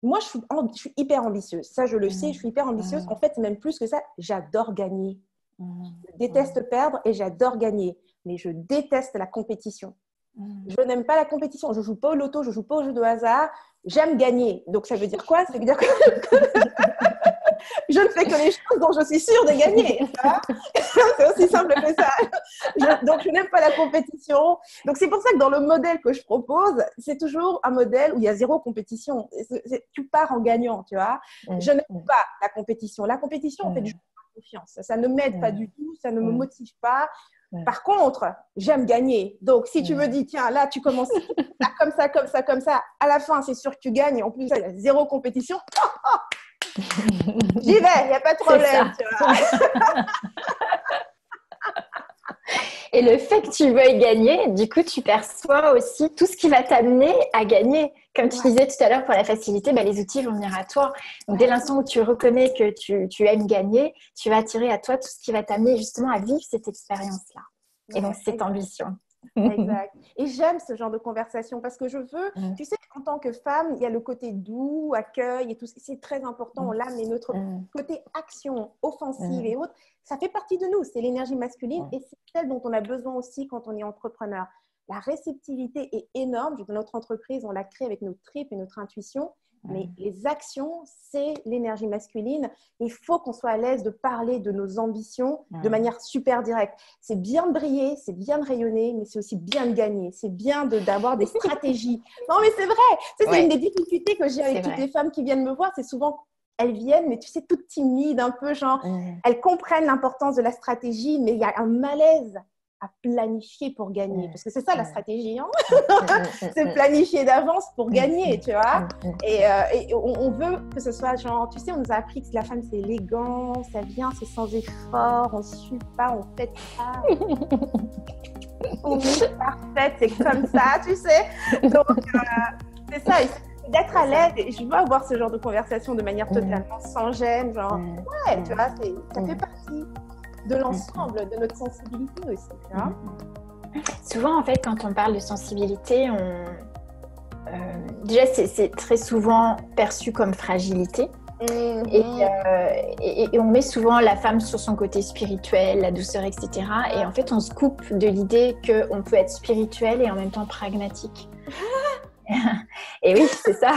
moi, je suis hyper ambitieuse. Ça, je le sais, je suis hyper ambitieuse. En fait, même plus que ça, j'adore gagner. Je déteste perdre et j'adore gagner. Mais je déteste la compétition. Je n'aime pas la compétition. Je ne joue pas au loto, je ne joue pas au jeu de hasard. J'aime gagner. Donc, ça veut dire quoi? Ça veut dire que je ne fais que les choses dont je suis sûre de gagner. C'est aussi simple que ça. Donc, je n'aime pas la compétition. Donc, c'est pour ça que dans le modèle que je propose, c'est toujours un modèle où il y a zéro compétition. Tu pars en gagnant, tu vois. Je n'aime pas la compétition. La compétition, en fait, je n'ai pas confiance. Ça ne m'aide pas du tout. Ça ne me motive pas. Par contre, j'aime gagner. Donc, si tu me dis, tiens, là, tu commences comme ça, comme ça, comme ça, à la fin, c'est sûr que tu gagnes. Et en plus, il y a zéro compétition. J'y vais, il n'y a pas de problème. Tu vois. Et le fait que tu veuilles gagner, du coup, tu perçois aussi tout ce qui va t'amener à gagner. Comme tu disais tout à l'heure, pour la facilité, les outils vont venir à toi. Donc, dès l'instant où tu reconnais que tu aimes gagner, tu vas attirer à toi tout ce qui va t'amener justement à vivre cette expérience-là. Et donc, cette ambition. Exact. Et j'aime ce genre de conversation parce que je veux, tu sais, en tant que femme, il y a le côté doux, accueil et tout, c'est très important, on l'aime, mais notre côté action, offensive et autres, ça fait partie de nous, c'est l'énergie masculine et c'est celle dont on a besoin aussi quand on est entrepreneur. La réceptivité est énorme, dans notre entreprise, on l'a crée avec nos tripes et notre intuition, mais les actions, c'est l'énergie masculine. Il faut qu'on soit à l'aise de parler de nos ambitions de manière super directe. C'est bien de briller, c'est bien de rayonner, mais c'est aussi bien de gagner. C'est bien d'avoir des stratégies. Non, mais c'est vrai. C'est une des difficultés que j'ai avec toutes les femmes qui viennent me voir. C'est souvent, elles viennent, mais tu sais, toutes timides, un peu genre, elles comprennent l'importance de la stratégie, mais il y a un malaise à planifier pour gagner. Parce que c'est ça la stratégie. Hein. C'est planifier d'avance pour gagner, tu vois. Et on veut que ce soit genre, tu sais, on nous a appris que la femme, c'est élégant, ça vient, c'est sans effort, on ne suit pas, on fait pas. On est parfaite, c'est comme ça, tu sais. Donc, c'est ça. D'être à l'aise, et je veux avoir ce genre de conversation de manière totalement sans gêne, genre, ouais, tu vois, ça fait partie de l'ensemble de notre sensibilité aussi. Tu vois. Souvent, en fait, quand on parle de sensibilité, déjà, c'est très souvent perçu comme fragilité. Et on met souvent la femme sur son côté spirituel, la douceur, etc. Et en fait, on se coupe de l'idée qu'on peut être spirituel et en même temps pragmatique. Et oui, c'est ça.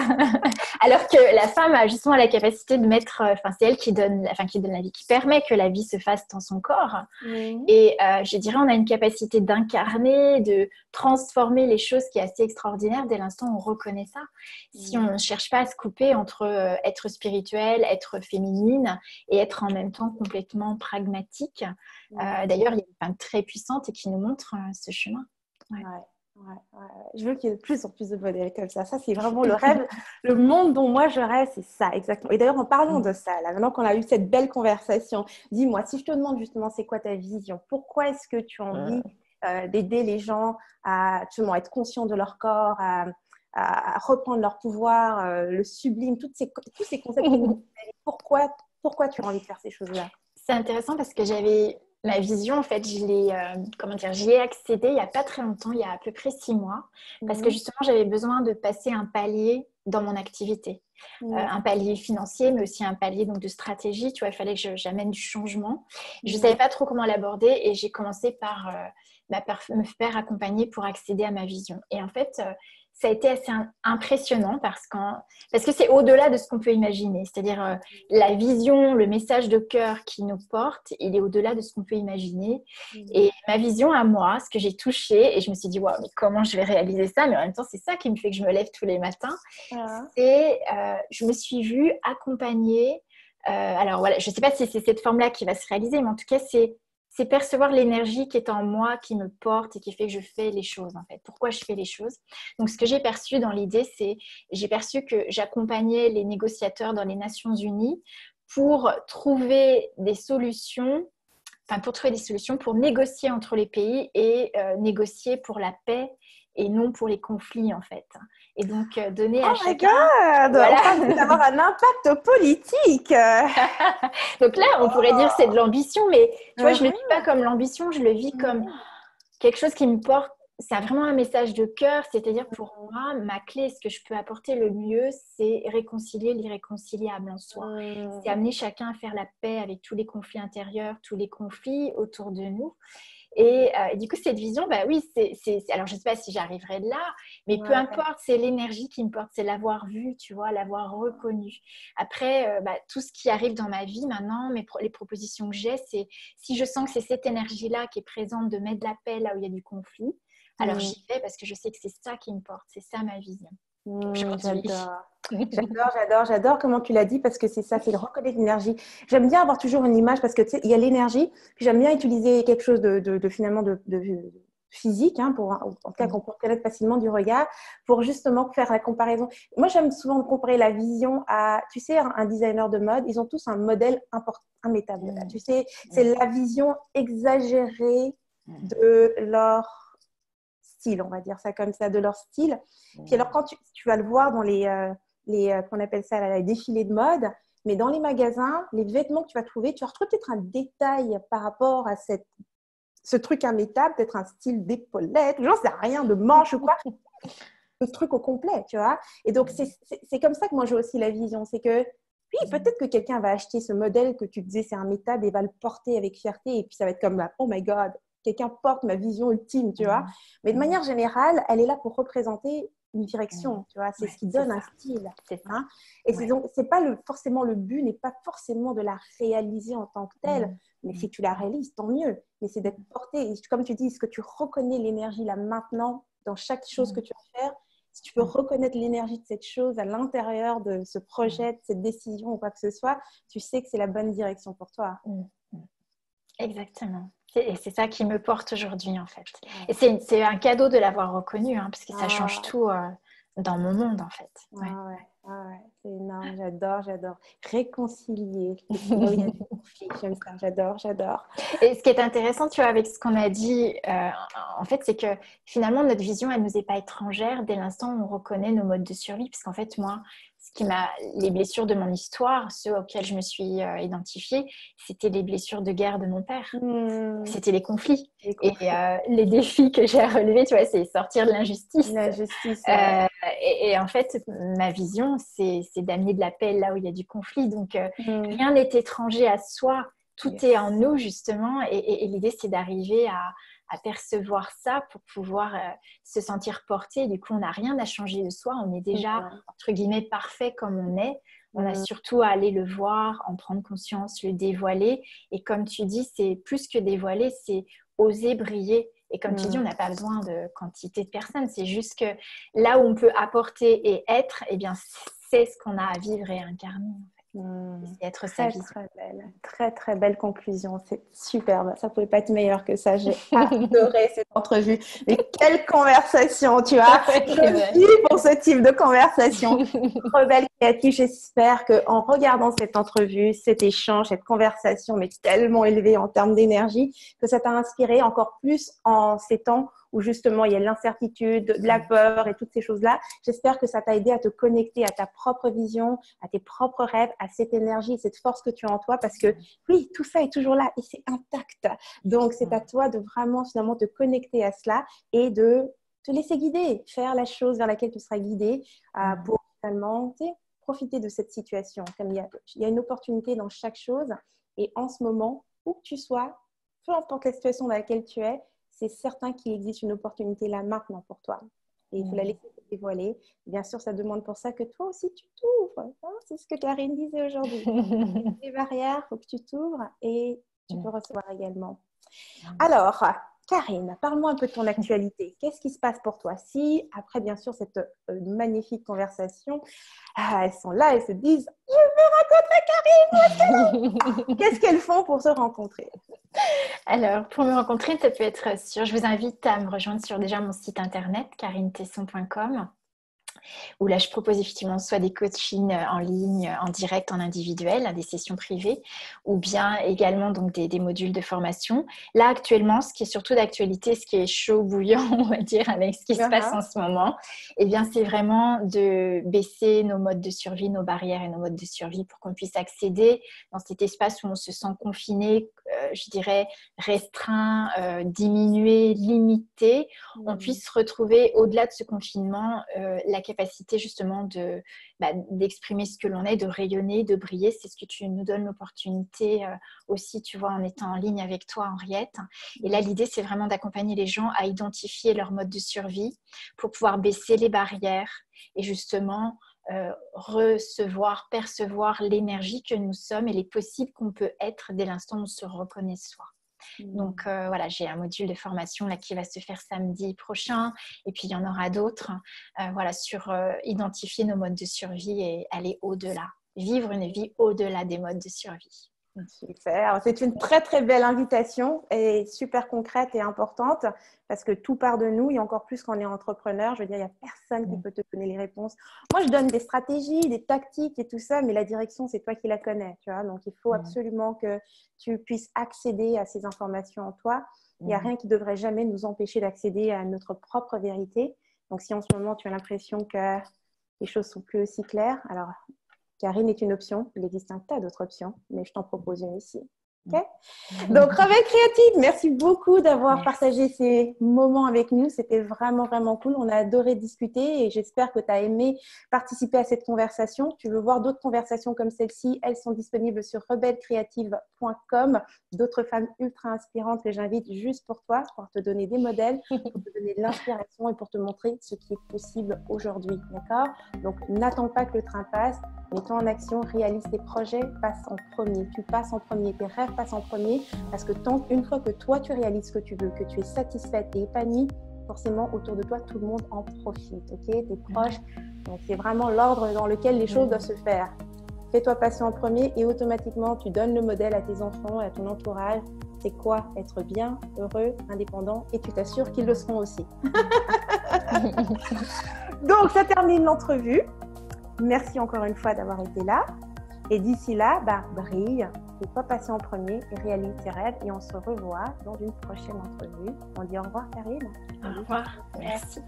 Alors que la femme a justement la capacité de mettre, c'est elle qui donne la vie, qui permet que la vie se fasse dans son corps. Et je dirais, on a une capacité d'incarner, de transformer les choses qui est assez extraordinaire dès l'instant où on reconnaît ça. Si on ne cherche pas à se couper entre être spirituel, être féminine et être en même temps complètement pragmatique. D'ailleurs, il y a une femme très puissante et qui nous montre ce chemin. Ouais. Je veux qu'il y ait de plus en plus de modèles comme ça. Ça, c'est vraiment le rêve, le monde dont moi je rêve, c'est ça, exactement. Et d'ailleurs, en parlant de ça, là, maintenant qu'on a eu cette belle conversation, dis-moi, si je te demande justement, c'est quoi ta vision? Pourquoi est-ce que tu as envie d'aider les gens à justement être conscients de leur corps, à reprendre leur pouvoir, le sublime, tous ces concepts? Pourquoi tu as envie de faire ces choses-là? C'est intéressant parce que j'avais ma vision, en fait, j'y ai accédé il n'y a pas très longtemps, il y a à peu près 6 mois, parce que justement, j'avais besoin de passer un palier dans mon activité. Un palier financier, mais aussi un palier donc, de stratégie. Tu vois, il fallait que j'amène du changement. Je ne savais pas trop comment l'aborder et j'ai commencé par me faire accompagner pour accéder à ma vision. Et en fait, ça a été assez impressionnant parce que c'est au-delà de ce qu'on peut imaginer. C'est-à-dire la vision, le message de cœur qui nous porte, il est au-delà de ce qu'on peut imaginer. Et ma vision à moi, ce que j'ai touché, et je me suis dit, waouh, mais comment je vais réaliser ça? Mais en même temps, c'est ça qui me fait que je me lève tous les matins. C'est, je me suis vue accompagner. Alors voilà, je ne sais pas si c'est cette forme-là qui va se réaliser, mais en tout cas, c'est percevoir l'énergie qui est en moi, qui me porte et qui fait que je fais les choses, en fait. Pourquoi je fais les choses? Donc, ce que j'ai perçu dans l'idée, j'ai perçu que j'accompagnais les négociateurs dans les Nations Unies pour trouver des solutions, pour négocier entre les pays et négocier pour la paix et non pour les conflits, en fait. Et donc, donner à chacun... Oh my God! Voilà. On parle d'avoir un impact politique. Donc là, on pourrait dire que c'est de l'ambition, mais tu vois, je ne le vis pas comme l'ambition, je le vis comme quelque chose qui me porte. C'est vraiment un message de cœur, c'est-à-dire pour moi, ma clé, ce que je peux apporter le mieux, c'est réconcilier l'irréconciliable en soi. C'est amener chacun à faire la paix avec tous les conflits intérieurs, tous les conflits autour de nous. Et du coup, cette vision, bah oui, alors je ne sais pas si j'arriverai de là, mais peu importe, c'est l'énergie qui me porte, c'est l'avoir vu, tu vois, l'avoir reconnu. Après, tout ce qui arrive dans ma vie maintenant, les propositions que j'ai, c'est si je sens que c'est cette énergie-là qui est présente de mettre de la paix là où il y a du conflit, alors j'y vais parce que je sais que c'est ça qui me porte, c'est ça ma vision. J'adore comment tu l'as dit parce que c'est ça, c'est de reconnaître l'énergie. J'aime bien avoir toujours une image parce que tu sais, il y a l'énergie, puis j'aime bien utiliser quelque chose de finalement de physique, hein, en tout cas qu'on peut reconnaître facilement du regard, pour justement faire la comparaison. Moi, j'aime souvent comparer la vision à, tu sais, un designer de mode, ils ont tous un modèle immétable. Tu sais, c'est la vision exagérée de leur style, on va dire ça comme ça, de leur style. Puis alors, quand tu vas le voir dans qu'on appelle ça les défilés de mode, mais dans les magasins, les vêtements que tu vas trouver, tu vas retrouver peut-être un détail par rapport à ce truc immétable, peut-être un style d'épaulette, j'en sais rien, de manche ou quoi, le truc au complet, tu vois. Et donc, c'est comme ça que moi, j'ai aussi la vision, c'est que oui, peut-être que quelqu'un va acheter ce modèle que tu disais, c'est immétable, et va le porter avec fierté, et puis ça va être comme, oh my God, quelqu'un porte ma vision ultime, tu vois. Mais de manière générale, elle est là pour représenter une direction, tu vois. C'est ce qui donne un style. Hein. Et c'est pas forcément le but, n'est pas forcément de la réaliser en tant que telle, mais si tu la réalises, tant mieux. Mais c'est d'être porté. Et comme tu dis, est-ce que tu reconnais l'énergie là maintenant dans chaque chose que tu vas faire? Si tu peux reconnaître l'énergie de cette chose à l'intérieur de ce projet, de cette décision ou quoi que ce soit, tu sais que c'est la bonne direction pour toi. Exactement. Et c'est ça qui me porte aujourd'hui, en fait. Et c'est un cadeau de l'avoir reconnu, hein, parce que ça change tout dans mon monde, en fait. C'est énorme, j'adore. Réconcilier. J'aime ça, j'adore. Et ce qui est intéressant, tu vois, avec ce qu'on a dit, en fait, c'est que finalement, notre vision, elle ne nous est pas étrangère dès l'instant où on reconnaît nos modes de survie. Parce qu'en fait, moi, les blessures de mon histoire, ceux auxquels je me suis identifiée, c'était les blessures de guerre de mon père. C'était les conflits. Et les défis que j'ai à relever, tu vois, c'est sortir de l'injustice. Et en fait, ma vision, c'est d'amener de la paix là où il y a du conflit. Donc, rien n'est étranger à soi. Tout est en nous, justement. Et l'idée, c'est d'arriver à percevoir ça pour pouvoir se sentir porté. Du coup, on n'a rien à changer de soi. On est déjà, entre guillemets, parfait comme on est. On a surtout à aller le voir, en prendre conscience, le dévoiler. Et comme tu dis, c'est plus que dévoiler, c'est oser briller. Et comme tu dis, on n'a pas besoin de quantité de personnes. C'est juste que là où on peut apporter et être, eh bien, c'est ce qu'on a à vivre et à incarner. Et être sa vision. Très, très belle conclusion. C'est superbe. Ça ne pouvait pas être meilleur que ça. J'ai adoré cette entrevue. Mais quelle conversation, tu vois. Je vis pour ce type de conversation. Rebelle créative. J'espère qu'en regardant cette entrevue, cet échange, cette conversation, mais tellement élevée en termes d'énergie, que ça t'a inspiré encore plus en ces temps où justement il y a l'incertitude, de la peur et toutes ces choses-là. J'espère que ça t'a aidé à te connecter à ta propre vision, à tes propres rêves, à cette énergie, cette force que tu as en toi, parce que oui, tout ça est toujours là et c'est intact. Donc, c'est à toi de vraiment finalement te connecter à cela et de te laisser guider, faire la chose vers laquelle tu seras guidé pour finalement profiter de cette situation. Comme il y a une opportunité dans chaque chose et en ce moment, où que tu sois, peu importe la situation dans laquelle tu es, c'est certain qu'il existe une opportunité là maintenant pour toi. Et il faut la laisser se dévoiler. Bien sûr, ça demande pour ça que toi aussi, tu t'ouvres. C'est ce que Karine disait aujourd'hui. Les barrières, il faut que tu t'ouvres et tu peux recevoir également. Alors, Karine, parle-moi un peu de ton actualité. Qu'est-ce qui se passe pour toi? Si, après, bien sûr, cette magnifique conversation, elles sont là, elles se disent « Je veux rencontrer Karine !» Qu'est-ce qu'elles font pour se rencontrer? Alors, pour me rencontrer, ça peut être sûr. Je vous invite à me rejoindre sur déjà mon site internet, karinetesson.com, où là, je propose effectivement soit des coachings en ligne, en direct, en individuel, des sessions privées, ou bien également donc des modules de formation. Là, actuellement, ce qui est surtout d'actualité, ce qui est chaud, bouillant, on va dire, avec ce qui se passe en ce moment, eh bien, c'est vraiment de baisser nos modes de survie, nos barrières et nos modes de survie pour qu'on puisse accéder dans cet espace où on se sent confiné, je dirais restreint, diminué, limité. On puisse retrouver, au-delà de ce confinement, la capacité justement d'exprimer ce que l'on est, de rayonner, de briller. C'est ce que tu nous donnes l'opportunité aussi, tu vois, en étant en ligne avec toi, Henriette. Et là, l'idée, c'est vraiment d'accompagner les gens à identifier leur mode de survie pour pouvoir baisser les barrières et justement recevoir, percevoir l'énergie que nous sommes et les possibles qu'on peut être dès l'instant où on se reconnaît soi. Donc voilà, j'ai un module de formation là, qui va se faire samedi prochain et puis il y en aura d'autres voilà, sur identifier nos modes de survie et aller au-delà, vivre une vie au-delà des modes de survie. Super, c'est une très très belle invitation et super concrète et importante parce que tout part de nous et encore plus quand on est entrepreneur, je veux dire, il n'y a personne qui peut te donner les réponses. Moi, je donne des stratégies, des tactiques et tout ça, mais la direction, c'est toi qui la connais, tu vois. Donc, il faut absolument que tu puisses accéder à ces informations en toi. Il n'y a rien qui devrait jamais nous empêcher d'accéder à notre propre vérité. Donc, si en ce moment, tu as l'impression que les choses sont plus aussi claires, alors Karine est une option, il existe un tas d'autres options, mais je t'en propose une ici. Okay? Donc, Rebelle Créative, merci beaucoup d'avoir partagé ces moments avec nous. C'était vraiment, vraiment cool. On a adoré discuter et j'espère que tu as aimé participer à cette conversation. Tu veux voir d'autres conversations comme celle-ci, elles sont disponibles sur rebellecreative.com. D'autres femmes ultra inspirantes que j'invite juste pour toi, pour te donner des modèles, pour te donner de l'inspiration et pour te montrer ce qui est possible aujourd'hui. D'accord? Donc, n'attends pas que le train passe. Mets-toi en action, réalise tes projets, passe en premier. Tu passes en premier, tes rêves passent en premier parce que une fois que toi, tu réalises ce que tu veux, que tu es satisfaite et épanouie, forcément, autour de toi, tout le monde en profite, ok? Tes proches. Donc, c'est vraiment l'ordre dans lequel les choses doivent se faire. Fais-toi passer en premier et automatiquement, tu donnes le modèle à tes enfants et à ton entourage. C'est quoi être bien, heureux, indépendant et tu t'assures qu'ils le seront aussi. Donc, ça termine l'entrevue. Merci encore une fois d'avoir été là. Et d'ici là, brille, fais-toi passer en premier et réalise tes rêves. Et on se revoit dans une prochaine entrevue. On dit au revoir, Karine. Au revoir. Merci.